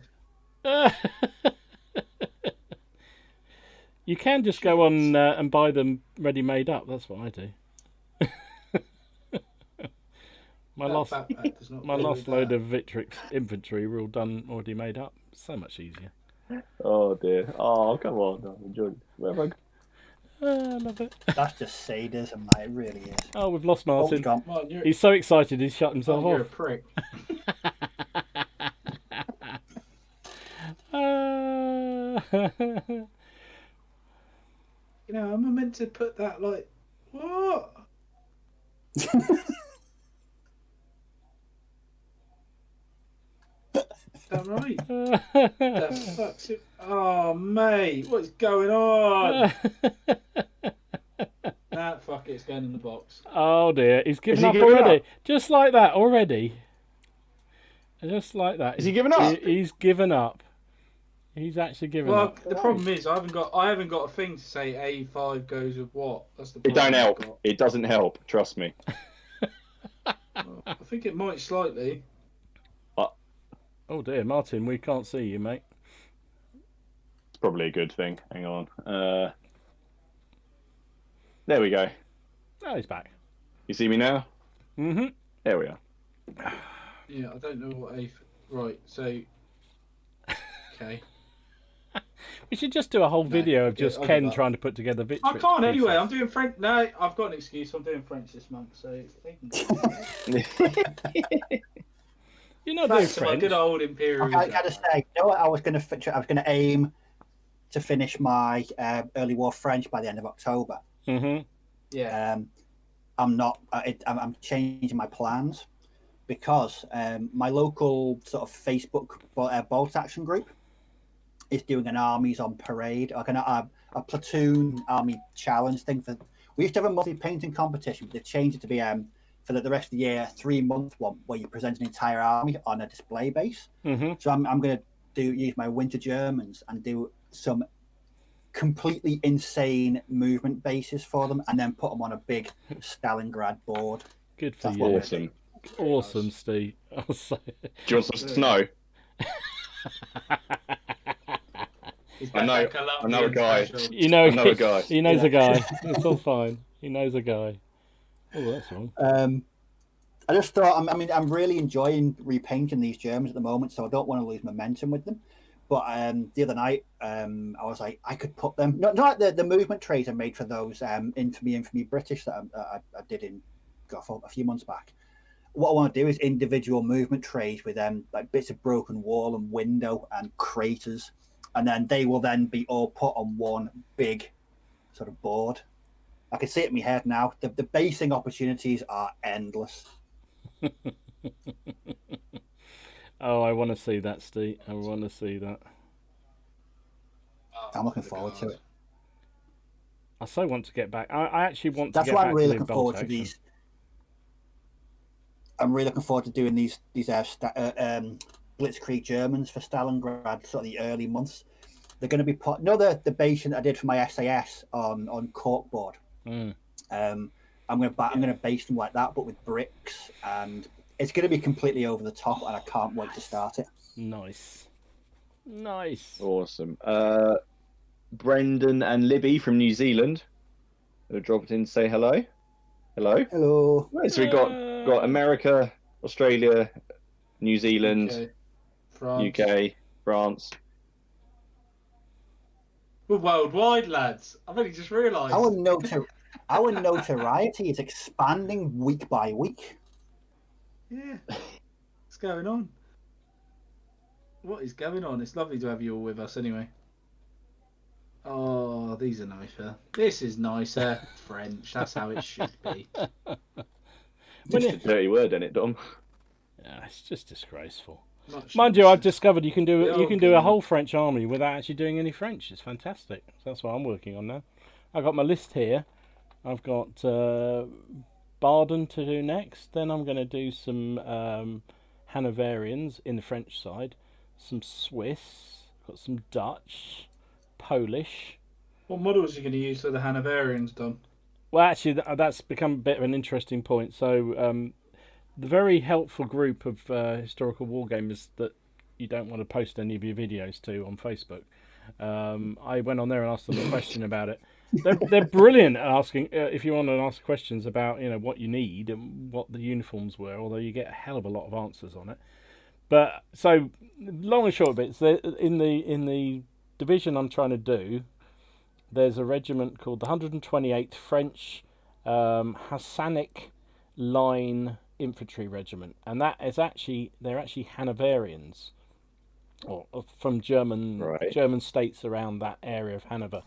You can just go on and buy them ready made up. That's what I do. My last load of Victrix inventory were all done already made up. So much easier. Oh dear. Oh, come on. I'm enjoying it. I love it. That's just sadism, like, it really is. Oh, we've lost Oh, he's Martin. gone. He's so excited he's shut himself You're a off. prick. You know, am I meant to put that what? Is that right? The fuck's it? Oh, mate, what's going on? Nah, fuck it, it's going in the box. Oh dear, he's given he up given already. up? Just like that already. Just like that. Is he giving up? He's given up. He's actually given Well, up. the problem is I haven't got a thing to say A5 goes with what. That's the It problem. don't I've help. got. It doesn't help. Trust me. Well, I think it might slightly. Oh dear, Martin, we can't see you, mate. It's probably a good thing. Hang on. There we go. Oh, he's back. You see me now? Mm-hmm. There we are. Yeah, I don't know what right. So, okay. We should just do a whole video of yeah, just I'll Ken give up. trying to put together Victrix. I can't anyway. pieces. I'm doing French. No, I've got an excuse. I'm doing French this month, so they can do it. You're not doing Back to my French. good old imperial. I gotta say, you know what? I was gonna aim to finish my early war French by the end of October. Mm-hmm. Yeah. I'm not. I'm changing my plans because my local sort of Facebook bolt action group is doing an armies on parade, like a platoon army challenge thing. We used to have a monthly painting competition, but they changed it to be for the rest of the year, a 3-month one where you present an entire army on a display base. Mm-hmm. So I'm going to use my winter Germans and do some completely insane movement bases for them, and then put them on a big Stalingrad board. Good for That's you. what Awesome. Awesome, Steve. I'll say. Do you want some snow? I know a guy. You know, I know a guy. He knows a guy. It's all fine. He knows a guy. Oh, that's wrong. I just thought, I'm really enjoying repainting these Germans at the moment, so I don't want to lose momentum with them. But the other night, I was like, I could put them, not like the movement trays I made for those infamy British that I did a few months back. What I want to do is individual movement trays with like bits of broken wall and window and craters, and then they will then be all put on one big sort of board. I can see it in my head now. The basing opportunities are endless. Oh, I want to see that, Steve. I want to see that. I'm looking forward to it. I so want to get back. I actually want to That's get why back I'm really to looking forward to these. I'm really looking forward to doing these Blitzkrieg Germans for Stalingrad, sort of the early months. They're going to be put. The base that I did for my SAS on corkboard. Mm. I'm going to base them like that, but with bricks, and it's going to be completely over the top, and I can't wait to start it. Nice. Awesome. Brendan and Libby from New Zealand have dropped in to say hello. Hello. Hello. Right, so we got America, Australia, New Zealand, UK, France. UK, France. We're worldwide, lads. I've only just realised. Our notoriety is expanding week by week. Yeah. What's going on? What is going on? It's lovely to have you all with us anyway. Oh, these are nicer. This is nicer. French. That's how it should be. When Just a dirty word, isn't it, Dom? Yeah, it's just disgraceful. Much Mind you, I've nonsense. discovered you can do Yeah, you can do a okay. whole French army without actually doing any French. It's fantastic. So that's what I'm working on now. I've got my list here. I've got Baden to do next. Then I'm going to do some Hanoverians in the French side, some Swiss, got some Dutch, Polish. What models are you going to use for the Hanoverians, Dom? Well, actually, that's become a bit of an interesting point. So, the very helpful group of historical wargamers that you don't want to post any of your videos to on Facebook, I went on there and asked them a question about it. They're brilliant at asking if you want to ask questions about what you need and what the uniforms were. Although you get a hell of a lot of answers on it. But so long and short of it, in the division I'm trying to do, there's a regiment called the 128th French Hassanic Line Infantry Regiment, and they're actually Hanoverians, or from German states around that area of Hanover.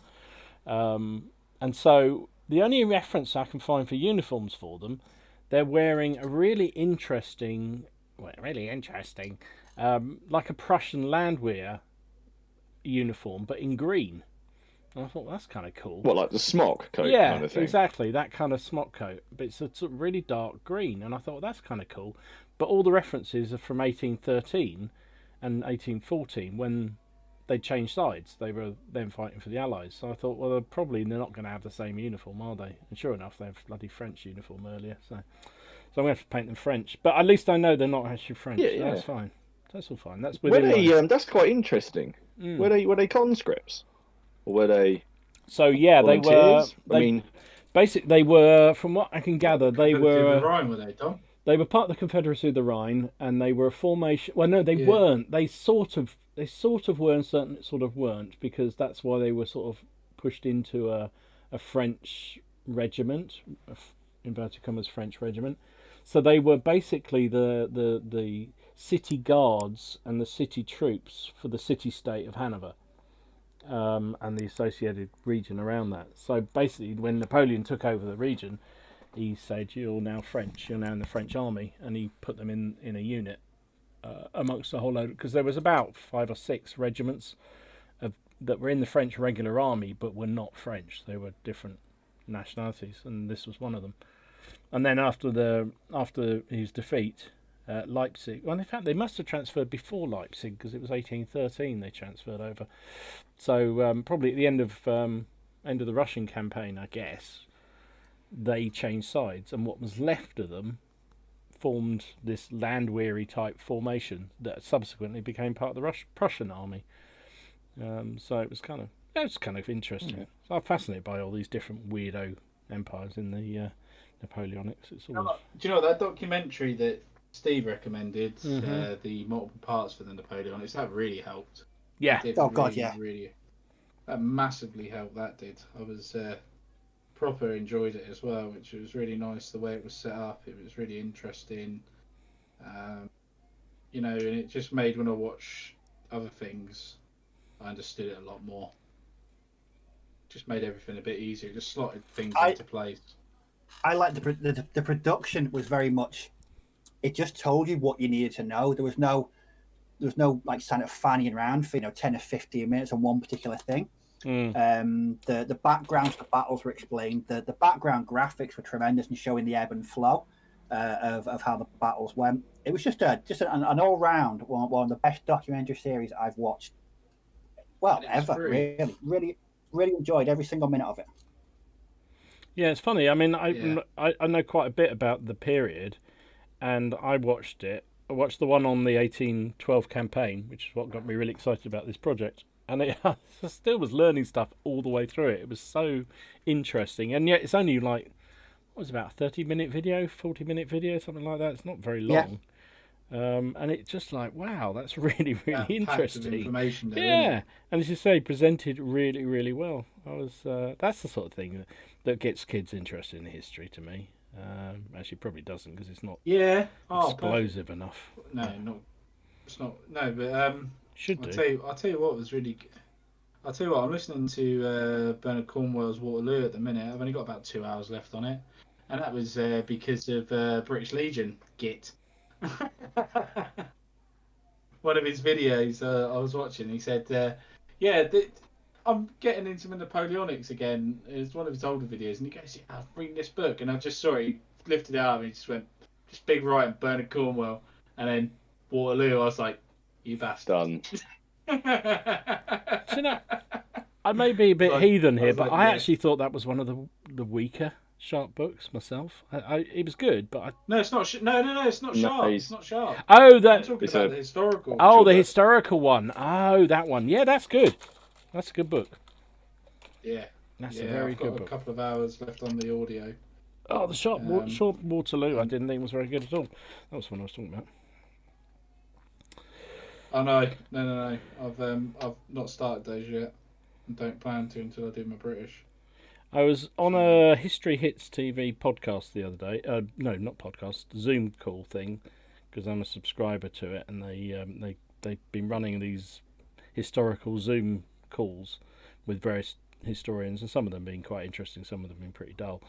And so the only reference I can find for uniforms for them, they're wearing a really interesting, like a Prussian Landwehr uniform, but in green. And I thought, that's kind of cool. What, like the smock coat Yeah, kind of thing? exactly, that kind of smock coat. But it's a sort of really dark green, and I thought, that's kind of cool. But all the references are from 1813 and 1814, when they changed sides. They were then fighting for the Allies. So I thought, well, they're not going to have the same uniform, are they? And sure enough, they have bloody French uniform earlier. So I'm going to have to paint them French. But at least I know they're not actually French. Yeah, so yeah. that's fine. That's all fine. That's Were within they? That's quite interesting. Mm. Were they conscripts, or were they? So yeah, volunteers? I mean, basically they were. From what I can gather, they The were. Rhine, were they, Dom? They were part of the Confederacy of the Rhine, and they were a formation. Well, no, they weren't. They sort of were, and certain sort of weren't, because that's why they were sort of pushed into a French regiment, inverted commas French regiment. So they were basically the city guards and the city troops for the city-state of Hanover, and the associated region around that. So basically, when Napoleon took over the region, he said, you're now French, you're now in the French army, and he put them in a unit amongst a whole load, because there was about 5 or 6 regiments that were in the French regular army but were not French. They were different nationalities, and this was one of them. And then after his defeat at Leipzig, well, in fact they must have transferred before Leipzig, because it was 1813 they transferred over. So probably at the end of the Russian campaign, I guess, they changed sides, and what was left of them formed this Landwehr type formation that subsequently became part of the Prussian army. So it was kind of interesting. Yeah. So I'm fascinated by all these different weirdo empires in the Napoleonics. It's all. Do you know that documentary that Steve recommended, Mhm. the multiple parts for the Napoleonics? That really helped. Yeah. God, yeah. Really, that massively helped. That did. I was proper enjoyed it as well, which was really nice the way it was set up. It was really interesting, and it just made, when I watch other things, I understood it a lot more. Just made everything a bit easier. Just slotted things into place. I like the production was very much. It just told you what you needed to know. There was no like kind of fanning around for 10 or 15 minutes on one particular thing. The backgrounds, the battles were explained. The background graphics were tremendous and showing the ebb and flow of how the battles went. It was just an all round one of the best documentary series I've watched. Well, ever. Really enjoyed every single minute of it. Yeah, it's funny. I mean, I know quite a bit about the period, and I watched it. I watched the one on the 1812 campaign, which is what got me really excited about this project. And I still was learning stuff all the way through it. It was so interesting, and yet it's only like what was it, about a 30-minute video, 40-minute video, something like that. It's not very Yeah. long. And it's just like, wow, that's really, really Packed of interesting. information there, isn't Yeah, it? and as you say, presented really, really well. That's the sort of thing that gets kids interested in history to me. Actually, probably doesn't because it's not Yeah. Oh, explosive enough. No, not. It's not. No, but Should do. I'll tell you what was really. I'll tell you what. I'm listening to Bernard Cornwell's Waterloo at the minute. I've only got about 2 hours left on it, and that was because of British Legion. Git. One of his videos I was watching. He said, I'm getting into the Napoleonics again. It's one of his older videos, and he goes, "Yeah, I'm reading this book," and I just saw it. He lifted it up, and he just went, just big right, and Bernard Cornwell, and then Waterloo. I was like, "You bastard." Done. You know, I may be a bit heathen here, but like, I yeah. actually thought that was one of the weaker Sharp books myself. It was good, but No, it's not. No, it's not No, sharp. he's- It's not sharp. oh, I'm that talking It's about a- the historical. oh, the Sure. historical one. Oh, that one. Yeah, that's good. That's a good book. Yeah. That's Yeah, a very I've got good a book. couple of hours left on the audio. Oh, the short Waterloo. I didn't think was very good at all. That was the one I was talking about. Oh no. I've not started those yet. And don't plan to until I do my British. I was on a History Hits TV podcast the other day. No, not podcast, Zoom call thing, because I'm a subscriber to it, and they've been running these historical Zoom calls with various historians, and some of them being quite interesting, some of them being pretty dull.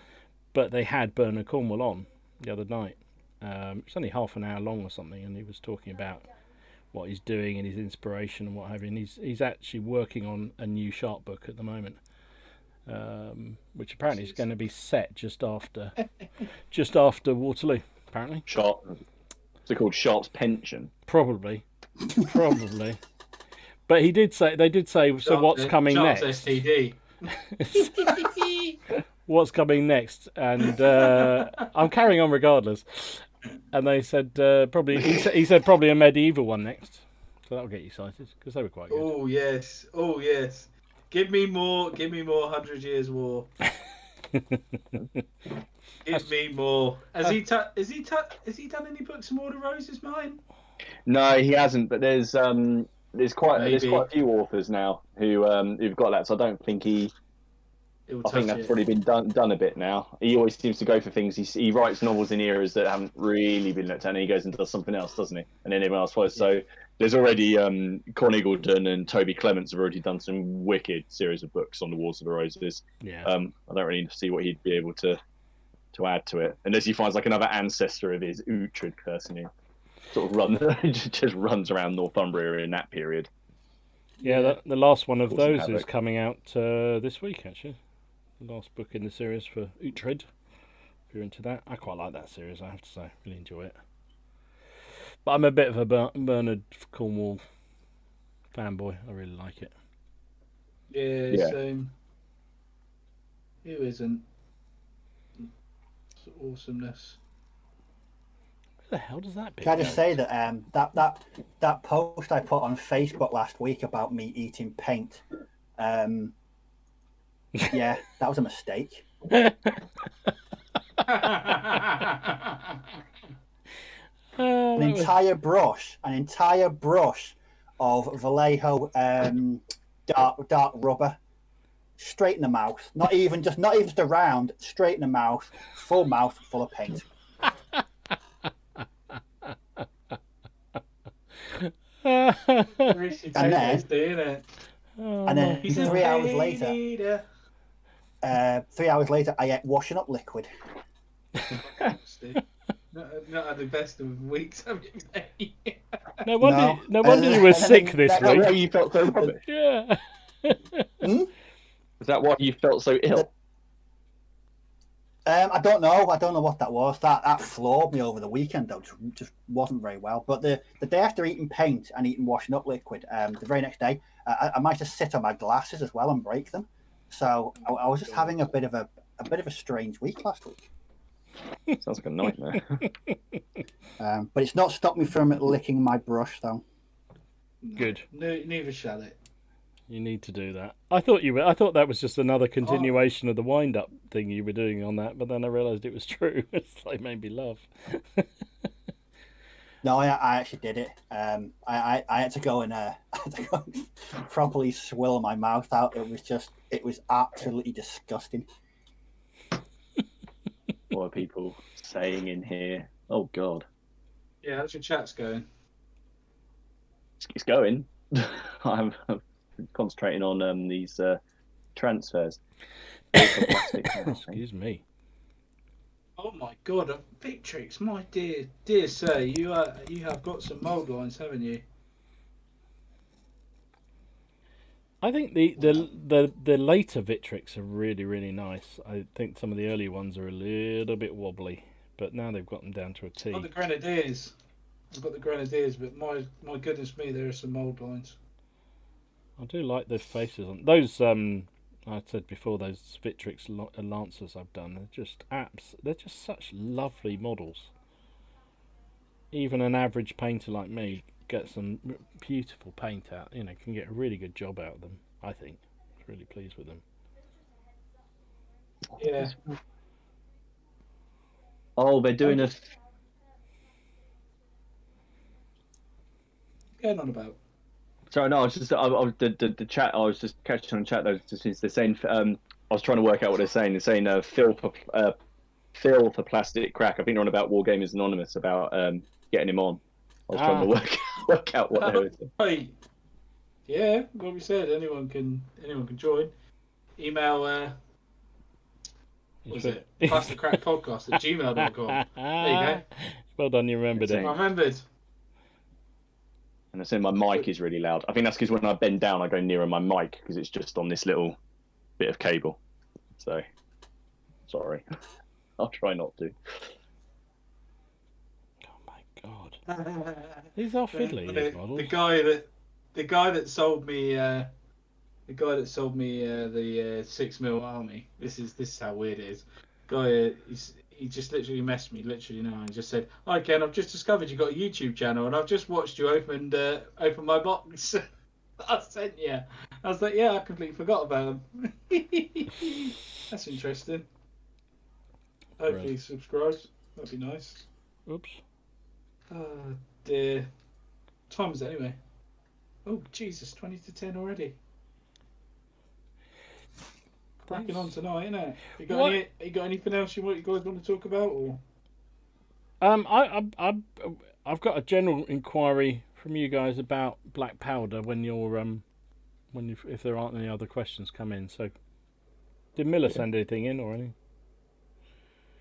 But they had Bernard Cornwell on the other night. It's only half an hour long or something, and he was talking about what he's doing and his inspiration and what have you. And he's actually working on a new Sharp book at the moment. Which apparently is going to be set just after Waterloo. Apparently, Sharp. Is it called Sharp's Pension? probably. But they did say. So what's coming Sharp's next? STD. What's coming next? And I'm carrying on regardless. And they said probably. He said probably a medieval one next. So that'll get you excited because they were quite good. Oh yes. Give me more 100 Years War. Give me more. Has he done any books on War of the Roses, mine? No, he hasn't. But there's quite a few authors now who've got that. So I don't think I think that's probably been done a bit now. He always seems to go for things. He writes novels in eras that haven't really been looked at, and he goes and does something else, doesn't he? And then everyone else follows. So there's already Con Eagleton and Toby Clements have already done some wicked series of books on the Wars of the Roses. Yeah. I don't really see what he'd be able to add to it, unless he finds like another ancestor of his, Uhtred person, who sort of just runs around Northumbria in that period. Yeah, the last one of Awesome those havoc. is coming out this week, actually. The last book in the series for Uhtred. If you're into that, I quite like that series, I have to say. Really enjoy it. But I'm a bit of a Bernard Cornwell fanboy. I really like it. Yeah. Same. Who isn't? It's awesomeness. Where the hell does that bit Can I just go? say that that post I put on Facebook last week about me eating paint, yeah, that was a mistake. An entire brush of Vallejo dark rubber, straight in the mouth. Not even just around, straight in the mouth, full of paint. And then 3 hours later, 3 hours later, I ate washing up liquid. Not had the best of weeks, have you, mate? No wonder you were sick this Is that why week. you felt so rubbish? Yeah. Is that why you felt so ill? I don't know what that was. That floored me over the weekend, though. Just wasn't very well. But the day after eating paint and eating washing up liquid, the very next day, I managed to sit on my glasses as well and break them. So I was just having a bit of a strange week last week. Sounds like a nightmare. But it's not stopped me from licking my brush, though. Good. No, neither shall it. You need to do that. I thought you were. I thought that was just another continuation of the wind-up thing you were doing on that, but then I realised it was true. It's like made me laugh. No, I actually did it. I had to go and properly swill my mouth out. It was absolutely disgusting. What are people saying in here? Oh God. Yeah, how's your chat's going? It's going. I'm concentrating on these transfers. Excuse me. Oh my God, Victrix, my dear sir, you have got some mould lines, haven't you? I think the later Victrix are really nice. I think some of the early ones are a little bit wobbly, but now they've got them down to a T. I've got the Grenadiers. But my goodness me, there are some mould lines. I do like the faces on those. I said before, those Victrix Lancers I've done. They're just such lovely models. Even an average painter like me gets some beautiful paint out. You know, can get a really good job out of them. I think. Really pleased with them. Yeah. Oh, they're doing a. Going on about. Sorry, no, I was just the chat. I was just catching on the chat. They're saying. I was trying to work out what they're saying. They're saying Phil for plastic crack. I think they're on about Wargamers Anonymous about getting him on. I was trying to work out what they were saying. Right. Yeah, what we said. Anyone can join. Email. What was it? plasticcrackpodcast@gmail.com. There you go. Well done, you remembered it. I remembered. And they're saying my mic is really loud. I think that's because when I bend down, I go nearer my mic because it's just on this little bit of cable. So, sorry. I'll try not to. Oh my God, these are fiddly. These models. The guy that sold me the 6mm army. This is how weird it is. Guy, he just literally messaged me now and just said, "Hi Ken, I've just discovered you got a YouTube channel and I've just watched you open my box I sent you." I was like, "Yeah, I completely forgot about them." That's interesting. Hopefully he subscribes. That'd be nice. Oops. Oh dear. What time is it anyway? Oh Jesus, 20 to 10 already. Cracking on tonight, innit? You got anything else you guys want to talk about, or? I've got a general inquiry from you guys about black powder when you're if there aren't any other questions come in. So, did Miller send anything in or anything?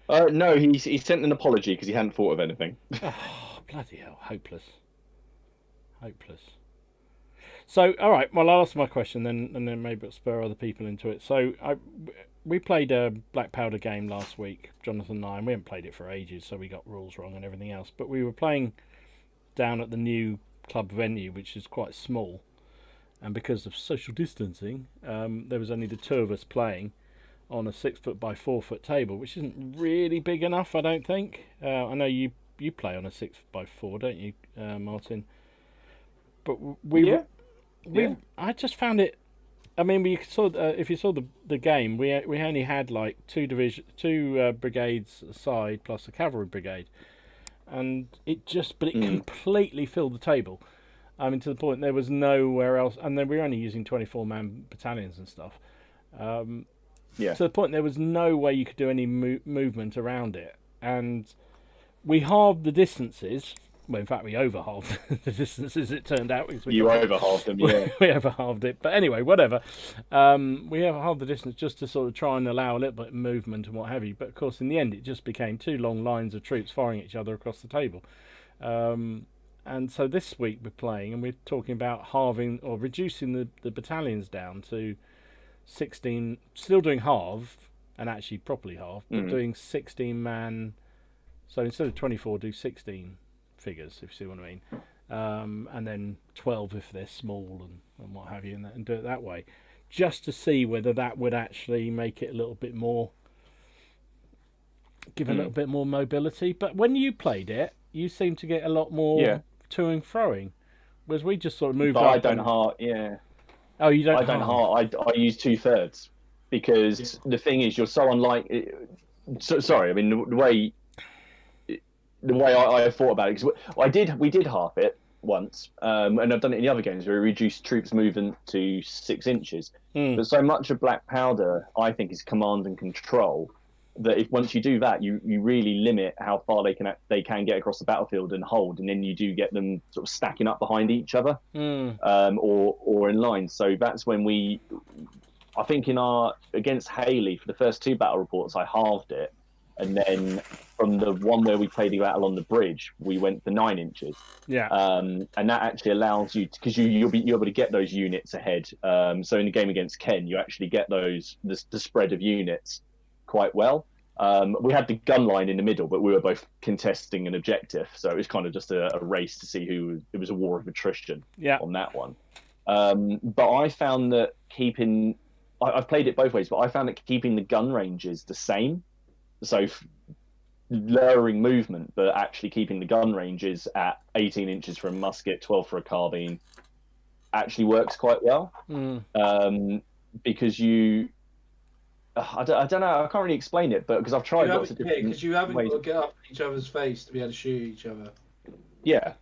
No, he sent an apology because he hadn't thought of anything. Oh, bloody hell, hopeless. So, all right. Well, I'll ask my question then, and then maybe it'll spur other people into it. So, we played a black powder game last week, Jonathan and I, and we haven't played it for ages, so we got rules wrong and everything else. But we were playing down at the new club venue, which is quite small, and because of social distancing, there was only the two of us playing on a 6-foot by 4-foot table, which isn't really big enough, I don't think. I know you play on a 6 by 4, don't you, Martin? But I just found it. I mean, we saw if you saw the game, we only had like two brigades aside plus a cavalry brigade, and it completely filled the table. I mean, to the point there was nowhere else, and then we were only using 24-man battalions and stuff. To the point there was no way you could do any movement around it, and we halved the distances. Well, in fact, we overhalved the distances, it turned out. You overhalved them, yeah. We overhalved it. But anyway, whatever. We overhalved the distance just to sort of try and allow a little bit of movement and what have you. But, of course, in the end, it just became two long lines of troops firing at each other across the table. And so this week we're playing, and we're talking about halving or reducing the battalions down to 16, still doing half, and actually properly half, but doing 16-man. So instead of 24, do 16 figures, if you see what I mean, and then 12 if they're small and what have you, and do it that way, just to see whether that would actually make it a little bit more, give a little bit more mobility. But when you played it, you seemed to get a lot more to and froing, whereas we just sort of moved up. Oh, you don't. I don't halve. I use 2/3 because the thing is, you're so unlike. So, sorry, I mean the way I thought about it, because we did half it once, and I've done it in the other games where we reduced troops movement to 6 inches. Mm. But so much of Black Powder, I think, is command and control. That if once you do that, you really limit how far they can get across the battlefield and hold, and then you do get them sort of stacking up behind each other, or in line. So that's when I think in our against Haley for the first 2 battle reports, I halved it, and then from the one where we played the battle on the bridge, we went for 9 inches. Yeah. And that actually allows you because you'll be able to get those units ahead. So in the game against Ken, you actually get the spread of units quite well. We had the gun line in the middle, but we were both contesting an objective, so it was kind of just a race to see who. It was a war of attrition on that one. But I found that I've played it both ways, but I found that keeping the gun ranges the same, so lowering movement, but actually keeping the gun ranges at 18 inches for a musket, 12 for a carbine, actually works quite well. Because I don't know, I can't really explain it, but because I've tried lots of different because you haven't ways. got to get up in each other's face to be able to shoot each other. Yeah,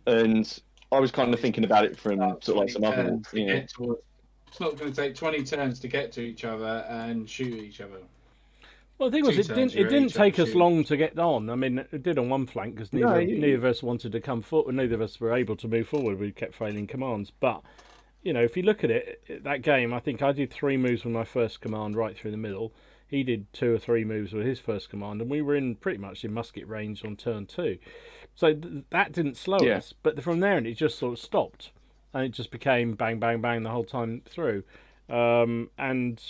and I was kind of thinking about it from sort of like some other. It's not going to take 20 turns to get to each other and shoot each other. Well, the thing was, it didn't take us long to get on. I mean, it did on one flank because neither of us wanted to come forward. Neither of us were able to move forward. We kept failing commands. But, you know, if you look at it, that game, I think I did 3 moves with my first command right through the middle. He did 2 or 3 moves with his first command, and we were pretty much in musket range on turn 2. So that didn't slow us. But from there, it just sort of stopped. And it just became bang, bang, bang the whole time through. And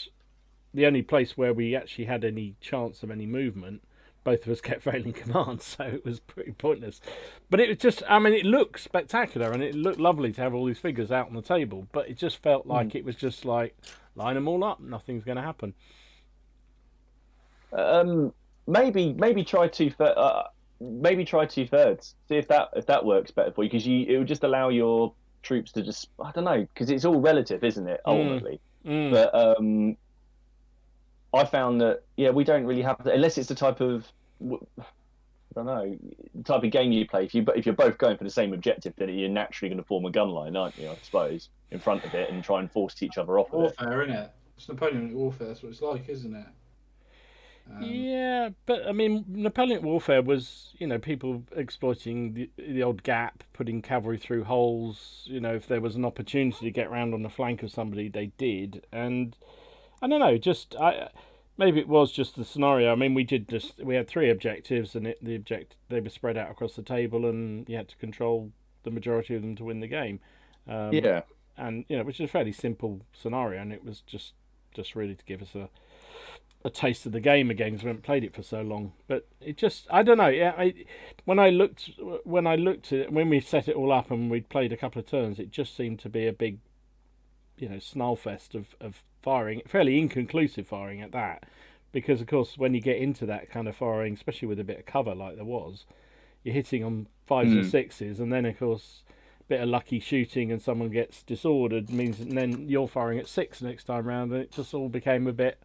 the only place where we actually had any chance of any movement, both of us kept failing commands, so it was pretty pointless. But it was just, I mean, it looked spectacular and it looked lovely to have all these figures out on the table, but it just felt like it was just like, line them all up, nothing's going to happen. Maybe try 2/3. Maybe try 2/3. See if that works better for you, because it would just allow your troops to just, I don't know, because it's all relative, isn't it, ultimately? But I found that we don't really have that, unless it's the type of, I don't know, the type of game you play. If you're both going for the same objective, then you're naturally going to form a gun line, aren't you? I suppose, in front of it and try and force each other off. Warfare, isn't it? It's Napoleonic warfare. That's what it's like, isn't it? Yeah, but I mean, Napoleonic warfare was, you know, people exploiting the odd gap, putting cavalry through holes. You know, if there was an opportunity to get round on the flank of somebody, they did. And I don't know, maybe it was just the scenario. I mean, we had 3 objectives, and they were spread out across the table, and you had to control the majority of them to win the game. And you know, which is a fairly simple scenario, and it was just really to give us a taste of the game again, because we haven't played it for so long. But it just, I don't know. Yeah, when I looked at it, when we set it all up and we'd played a couple of turns, it just seemed to be a big, you know, snarl fest of firing, fairly inconclusive firing at that. Because of course, when you get into that kind of firing, especially with a bit of cover like there was, you're hitting on 5s and 6s, and then of course, a bit of lucky shooting and someone gets disordered means that then you're firing at 6 next time round, and it just all became a bit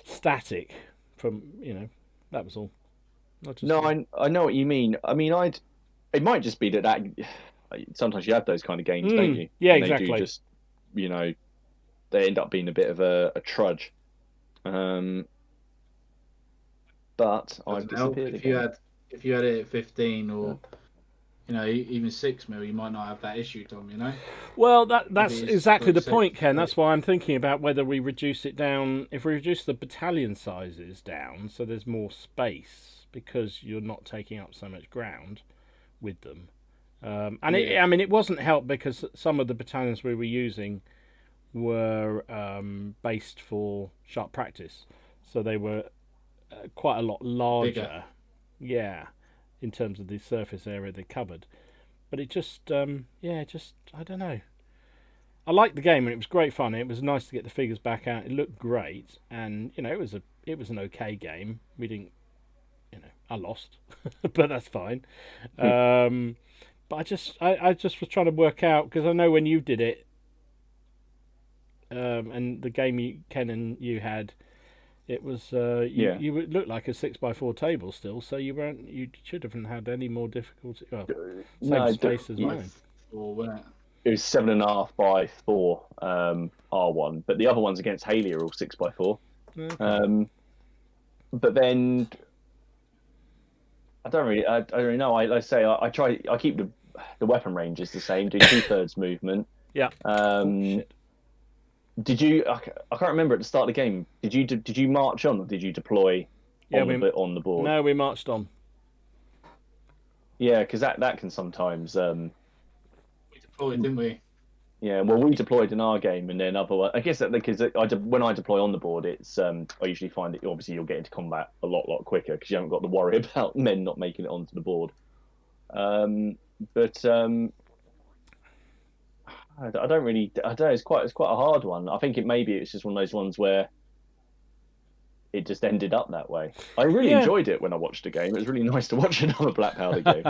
static. From, you know, that was all. I know what you mean. I mean, it might just be that sometimes you have those kind of games, don't you? Yeah, and exactly. They do just, you know, they end up being a bit of a trudge. But I've disappeared again. If you had it at 15 or you know, even 6 mil, you might not have that issue, Tom, you know? Well, that's exactly the point, Ken. That's why I'm thinking about whether we reduce it down. If we reduce the battalion sizes down, so there's more space, because you're not taking up so much ground with them. It wasn't helped because some of the battalions we were using were based for sharp practice. So they were quite a lot larger. Bigger. Yeah. In terms of the surface area they covered, but it just, I don't know. I liked the game and it was great fun. It was nice to get the figures back out. It looked great, and you know, it was an okay game. We didn't, you know, I lost, but that's fine. But I just was trying to work out, because I know when you did it, and the game Ken and you had, it was Yeah. you would look like a 6x4 table still, so you should have had any more difficulty. Well, same No, space as yeah. mine. Or wasn't it? It was 7.5 by 4 R1, but the other ones against Haley are all 6x4. Okay. But then I don't really know. I say I keep the weapon ranges the same. Do 2/3 movement. Yeah. Shit. Did you? I can't remember at the start of the game. Did you march on, or did you deploy on the board? No, we marched on. Yeah, because that can sometimes. We deployed, didn't we? Yeah, well, we deployed in our game, and then I guess that because when I deploy on the board, it's I usually find that obviously you'll get into combat a lot quicker because you haven't got to worry about men not making it onto the board. But I don't really. I don't know. It's quite a hard one. I think it's just one of those ones where it just ended up that way. I really enjoyed it when I watched the game. It was really nice to watch another Black Powder game.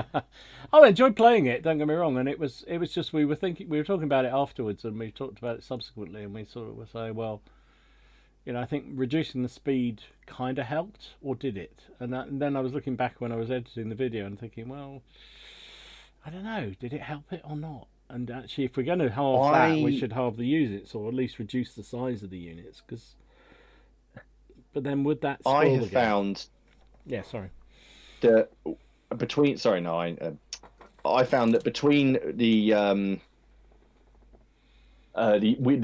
I enjoyed playing it. Don't get me wrong. And it was just we were talking about it afterwards, and we talked about it subsequently, and we sort of were saying, well, I think reducing the speed kind of helped, or did it? And then I was looking back when I was editing the video and thinking, well, I don't know, did it help it or not? And actually, if we're going to halve that, we should halve the units, or at least reduce the size of the units, because. But then would that? I have found. Yeah, sorry. I found that between the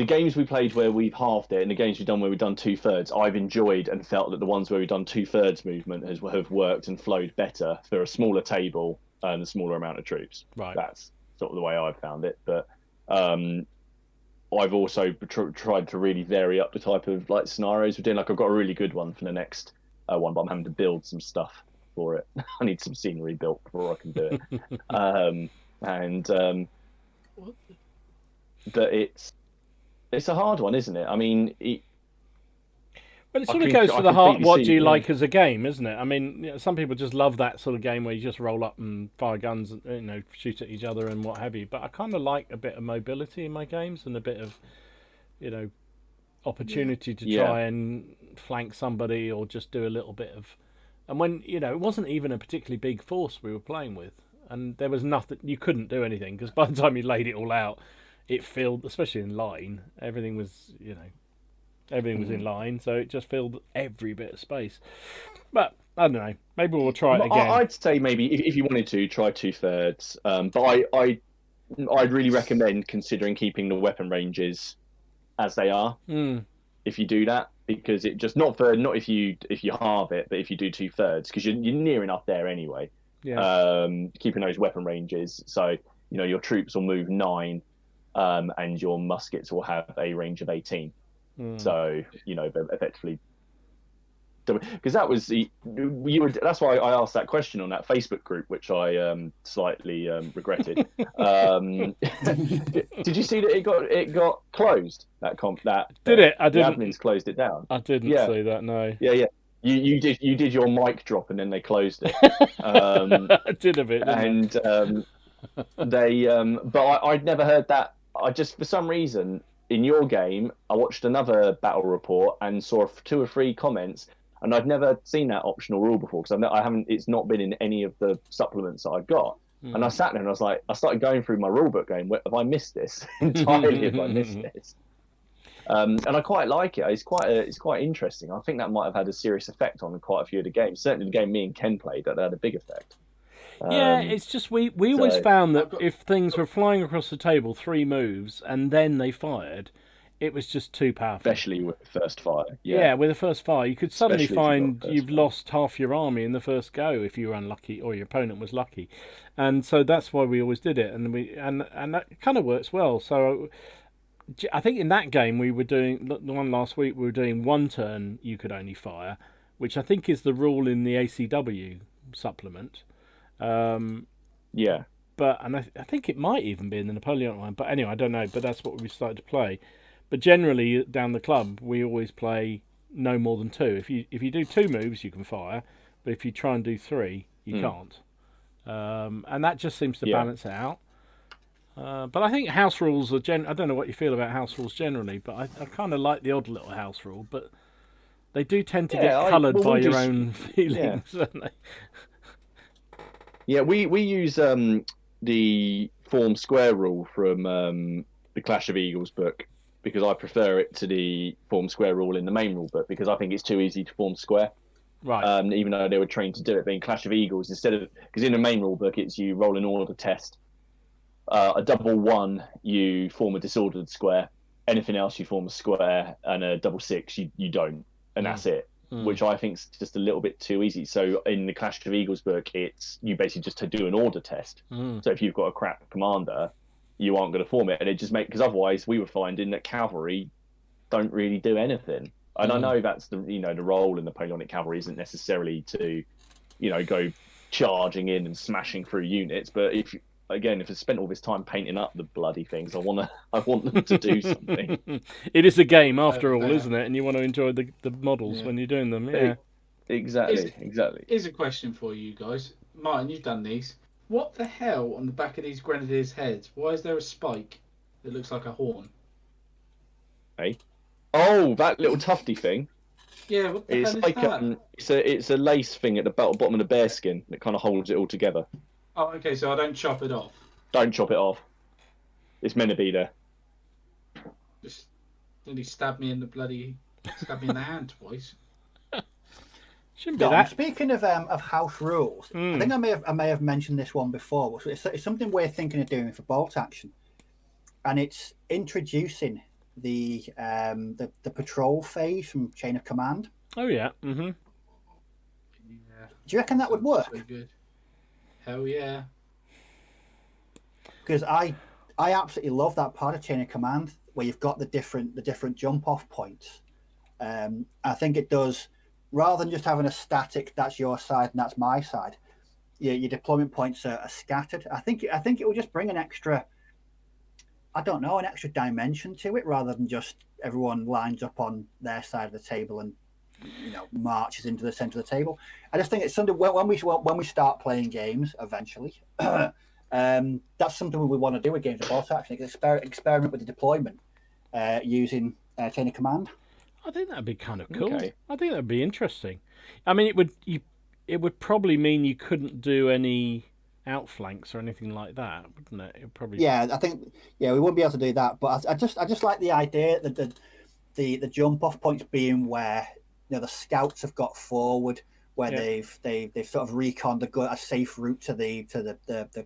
games we played where we've halved it and the games we've done where we've done 2/3, I've enjoyed and felt that the ones where we've done 2/3 movement have worked and flowed better for a smaller table and a smaller amount of troops. Right. That's sort of the way I've found it. But I've also tried to really vary up the type of scenarios we're doing. I've got a really good one for the next one, but I'm having to build some stuff for it. I need some scenery built before I can do it. But it's a hard one, isn't it? I mean, but it sort of goes to the heart. What do you like as a game, isn't it? I mean, some people just love that sort of game where you just roll up and fire guns, and shoot at each other and what have you. But I kind of like a bit of mobility in my games and a bit of, opportunity to try and flank somebody or just do a little bit of. And when it wasn't even a particularly big force we were playing with, and there was nothing, you couldn't do anything because by the time you laid it all out, it filled, especially in line, everything was Everything was in line, so it just filled every bit of space. But I don't know. Maybe we'll try it again. I'd say maybe if you wanted to try 2/3. But I'd really recommend considering keeping the weapon ranges as they are. If you do that, because it just not if you halve it, but if you do 2/3, because you're near enough there anyway. Yeah. Keeping those weapon ranges, so your troops will move 9, and your muskets will have a range of 18. So effectively, because that was that's why I asked that question on that Facebook group, which I slightly regretted. Did you see that it got closed? Did it? I didn't. The admins closed it down. I didn't see that. No. Yeah. You did your mic drop and then they closed it. I did a bit. And they but I'd never heard that. I just for some reason. In your game, I watched another battle report and saw 2 or 3 comments, and I'd never seen that optional rule before because I haven't. It's not been in any of the supplements that I've got. And I sat there and I was like, I started going through my rule book, going, "Have I missed this entirely? Have I missed this?" And I quite like it. It's quite interesting. I think that might have had a serious effect on quite a few of the games. Certainly, the game me and Ken played that had a big effect. Yeah, it's just we always found that if things were flying across the table 3 moves and then they fired, it was just too powerful. Especially with the first fire. Yeah, with the first fire, you could suddenly find you've lost half your army in the first go if you were unlucky or your opponent was lucky, and so that's why we always did it, and that kind of works well. So I think in that game we were doing the one last week. We were doing 1 turn you could only fire, which I think is the rule in the ACW supplement. But I think it might even be in the Napoleonic one. But anyway, I don't know. But that's what we started to play. But generally, down the club, we always play no more than 2. If you do 2 moves, you can fire. But if you try and do 3, you can't. And that just seems to balance it out. But I think house rules are I don't know what you feel about house rules generally, but I kind of like the odd little house rule. But they do tend to get coloured by your own feelings, don't they? Yeah, we use the form square rule from the Clash of Eagles book because I prefer it to the form square rule in the main rule book because I think it's too easy to form square. Right. Even though they were trained to do it, but in Clash of Eagles, instead of because in the main rule book it's you roll an order test, a double 1 you form a disordered square, anything else you form a square, and a double 6 you don't, and that's it. Which I think is just a little bit too easy. So in the Clash of Eagles book, it's you basically just do an order test. So if you've got a crap commander, you aren't going to form it, and it just because otherwise we were finding that cavalry don't really do anything. And I know that's the the role in the Napoleonic cavalry isn't necessarily to go charging in and smashing through units, but if I spent all this time painting up the bloody things, I want them to do something. It is a game after all, isn't it? And you want to enjoy the models when you're doing them. Yeah. Exactly. Here's a question for you guys. Martin, you've done these. What the hell on the back of these grenadiers' heads? Why is there a spike that looks like a horn? Hey. Oh, that little tufty thing. Yeah, what the It's hell is like that? it's a lace thing at the bottom of the bear skin that kind of holds it all together. Oh, okay, so I don't chop it off. Don't chop it off. It's meant to be there. Just nearly stabbed me in the hand twice. Shouldn't be that. Speaking of house rules, I think I may have mentioned this one before. But it's something we're thinking of doing for bolt action, and it's introducing the patrol phase from Chain of Command. Oh yeah. Yeah. Do you reckon that would work? So good. Hell yeah. Because I absolutely love that part of Chain of Command where you've got the different jump off points. I think it does, rather than just having a static that's your side and that's my side. Your deployment points are scattered. I think it will just bring an extra dimension to it rather than just everyone lines up on their side of the table and marches into the center of the table. I just think it's something when we start playing games eventually, that's something we want to do with games of bolt action. Experiment with the deployment using Chain of Command. I think that'd be kind of cool. Okay. I think that'd be interesting. I mean, it would probably mean you couldn't do any outflanks or anything like that, wouldn't it? It probably. Yeah, I think we wouldn't be able to do that. But I just like the idea that the jump off points being where the scouts have got forward, where they've sort of reconned a safe route to the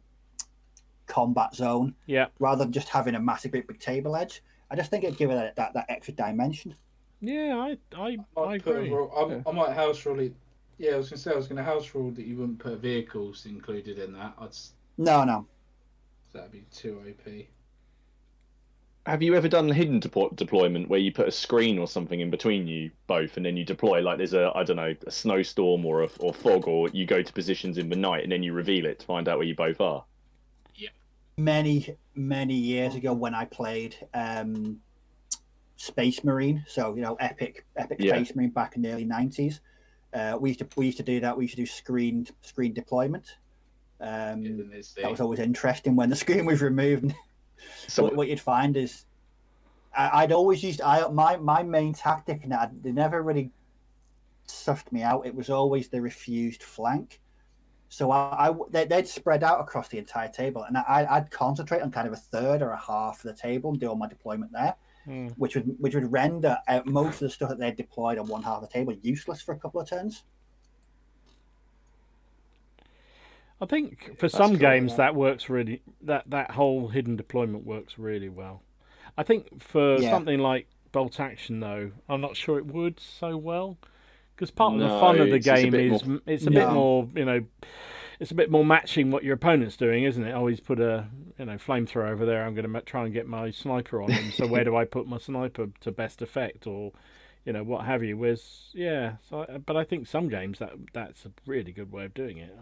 combat zone. Yeah. Rather than just having a massive big table edge, I just think it'd give it that extra dimension. Yeah, I agree. I might house rule it. Yeah, I was going to house rule that you wouldn't put vehicles included in that. No. That'd be too OP. Have you ever done hidden deployment where you put a screen or something in between you both, and then you deploy like there's a snowstorm or fog, or you go to positions in the night and then you reveal it to find out where you both are? Yeah. Many years ago when I played Space Marine, so epic Space Marine back in the early 90s. We used to do that. We used to do screen deployment. That was always interesting when the screen was removed. So what you'd find is I'd always used my main tactic, and they never really sussed me out. It was always the refused flank. So they'd spread out across the entire table, and I'd concentrate on kind of a third or a half of the table and do all my deployment there, which would render most of the stuff that they'd deployed on one half of the table useless for a couple of turns. I think for some games that works really. That whole hidden deployment works really well. I think for something like bolt action, though, I'm not sure it would so well, because part of the fun of the game is it's a bit more, it's a bit more matching what your opponent's doing, isn't it? Always put a flamethrower over there. I'm going to try and get my sniper on him. So where do I put my sniper to best effect, or what have you? But I think some games that's a really good way of doing it.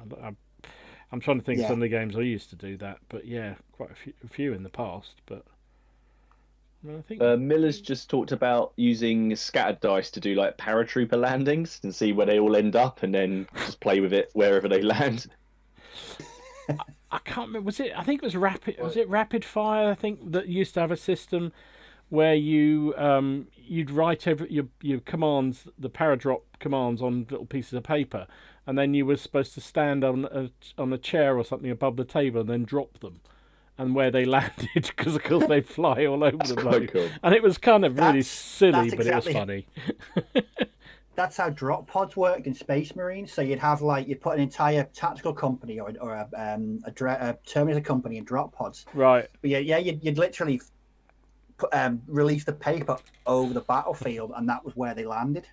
I'm trying to think of some of the games I used to do that, but quite a few in the past. But I think Miller's just talked about using scattered dice to do like paratrooper landings and see where they all end up, and then just play with it wherever they land. I can't remember. Was it? I think it was rapid. Was it Rapid Fire? I think that used to have a system where you'd write your commands, the paradrop commands, on little pieces of paper, and then you were supposed to stand on a chair or something above the table and then drop them, and where they landed, because of course they fly all over the place. Cool. And it was kind of really That's silly, but exactly- it was funny. That's how drop pods worked in Space Marines. So you'd have you'd put an entire tactical company or a Terminator company in drop pods. Right. But you'd literally release the paper over the battlefield, and that was where they landed.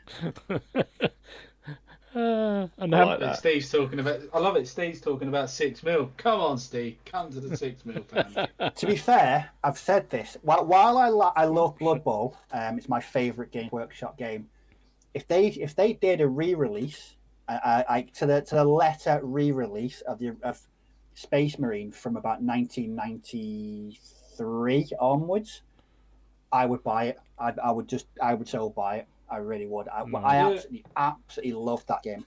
And I how, like that. Steve's talking about. I love it. Steve's talking about 6 mil. Come on, Steve. Come to the 6 mil plan. To be fair, I've said this. While I love Blood Bowl, it's my favourite Games Workshop game. If they did a re-release, to the letter re-release of Space Marine from about 1993 onwards, I would buy it. I would so buy it. I really would. I absolutely love that game.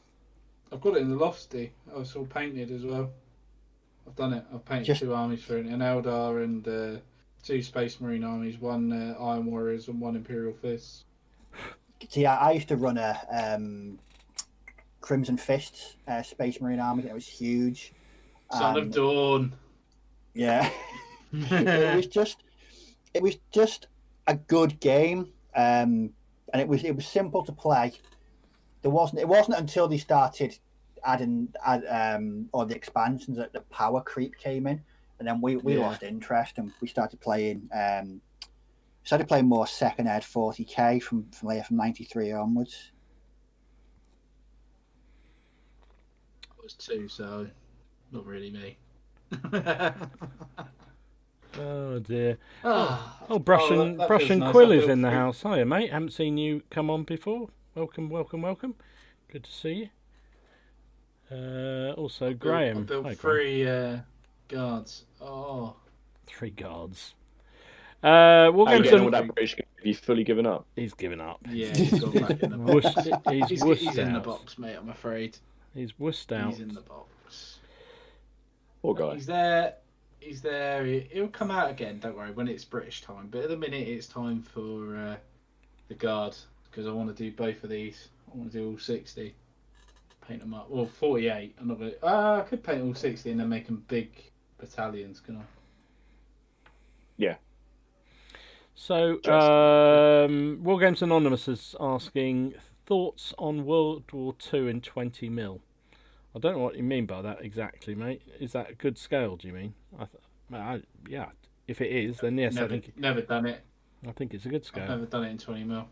I've got it in the loft, Steve. I was all painted as well. I've done it. I've painted 2 armies for it, an Eldar and 2 Space Marine armies, 1 Iron Warriors and 1 Imperial Fists. See, I used to run a Crimson Fists Space Marine army. It was huge. Son of Dawn. Yeah, it was just a good game, and it was simple to play. It wasn't until they started adding or the expansions that the power creep came in, and then we lost interest and we started playing. More second ed 40k from 93 onwards. It was 2, so not really me. oh dear. Oh, Brush that and feels nice. Quill I is feel in the free. house. Hiya, mate. Haven't seen you come on before. Welcome. Good to see you. Also, Graham. I built Hi, 3 guards. Oh. 3 guards. How you getting on Williamson, with that British? Have you fully given up? he's given up. Yeah, he's gone back in the box. Wussed, He's wussed in the out. box, mate, I'm afraid. He's wussed out. He's in the box. Poor guy. He's there. He'll come out again, don't worry, when it's British time. But at the minute, it's time for the guard, because I want to do both of these. I want to do all 60. Paint them up. Well, 48. I'm not going to... I could paint all 60 and then make them big battalions, can I? Yeah. So, War Games Anonymous is asking thoughts on World War II in 20 mil. I don't know what you mean by that exactly, mate. Is that a good scale? Do you mean? Yeah. If it is, then yes, Never, never done it. I think it's a good I've scale. never done it in 20 mil.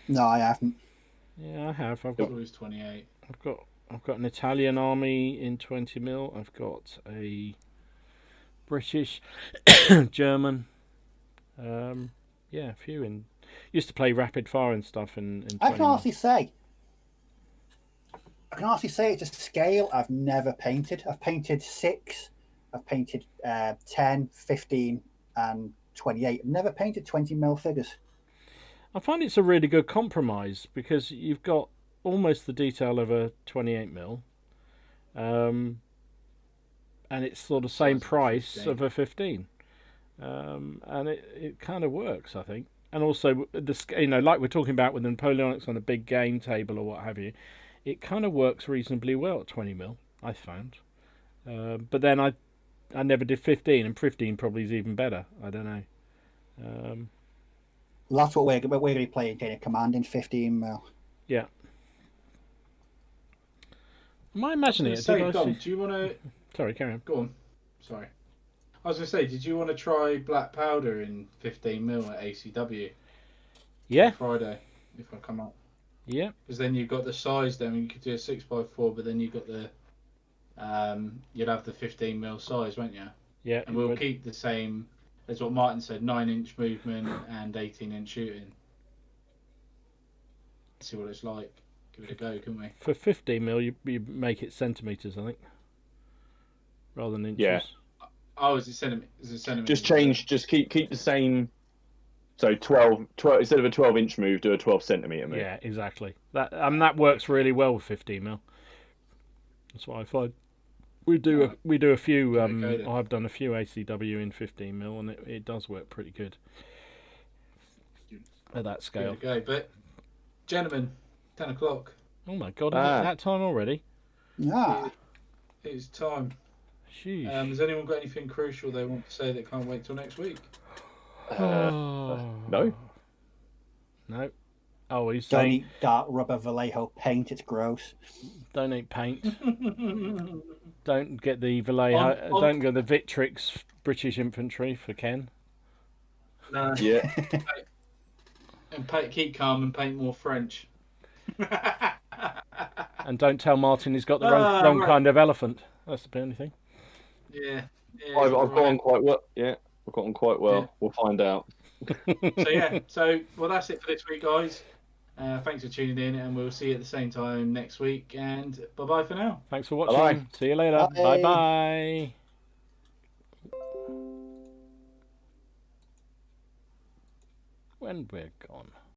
No, I haven't. Yeah, I have. It's always 28. I've got an Italian army in 20 mil. I've got a British, German. Yeah, a few in. Used to play rapid fire and stuff in 20 I can mil. honestly say it's a scale I've never painted. I've painted 6, I've painted 10, 15, and 28. I've never painted 20 mil figures. I find it's a really good compromise because you've got almost the detail of a 28 mil, and it's sort of same price 15. of a 15, and it kind of works, I think. And also like we're talking about with the Napoleonics on a big game table or what have you, it kind of works reasonably well at 20 mil, I found. But then I never did 15, and 15 probably is even better. I don't know. Well, that's what we're going to be playing, Chain of Command in 15 mil. Yeah. Am I imagining it? Say, Did I Dom, see- do you want to... Sorry, carry on. Go on. Sorry. I was going to say, did you want to try black powder in 15 mil at ACW Yeah, Friday, if I come up? yeah. Because then you've got the size then, you could do a 6x4, but then you've got the... you'd have the 15 mil size, won't you? Yeah, And we'll keep the same as what Martin said, 9-inch movement and 18-inch shooting. See what it's like. Give it a go, can we? for 15 mil, you make it centimeters, I think, rather than inches. Yeah. Oh, is it centimeters? Just keep the same. So 12 instead of a 12-inch move, do a 12-centimeter move. Yeah, exactly. That works really well with 15 mil. That's what I find. We do a few. There we go then. I've done a few ACW in 15mm, and it does work pretty good at that scale. There we go. But gentlemen, 10 o'clock. Oh my god, is it that time already? Yeah. It's time. Sheesh. Has anyone got anything crucial they want to say that can't wait till next week? No. No. Oh, he's Don't saying eat dark rubber Vallejo paint. It's gross. don't eat paint. Don't get the Vallejo. Don't get the Victrix British Infantry for Ken. No. Yeah. And keep calm and paint more French. And don't tell Martin he's got the wrong right. kind of elephant. That's the only thing. Yeah. I've got on quite well. Yeah, I've got on quite well. Yeah. We'll find out. Well, that's it for this week, guys. Thanks for tuning in, and we'll see you at the same time next week. And bye-bye for now. Thanks for watching. Bye-bye. See you later. Bye. Bye-bye. When we're gone.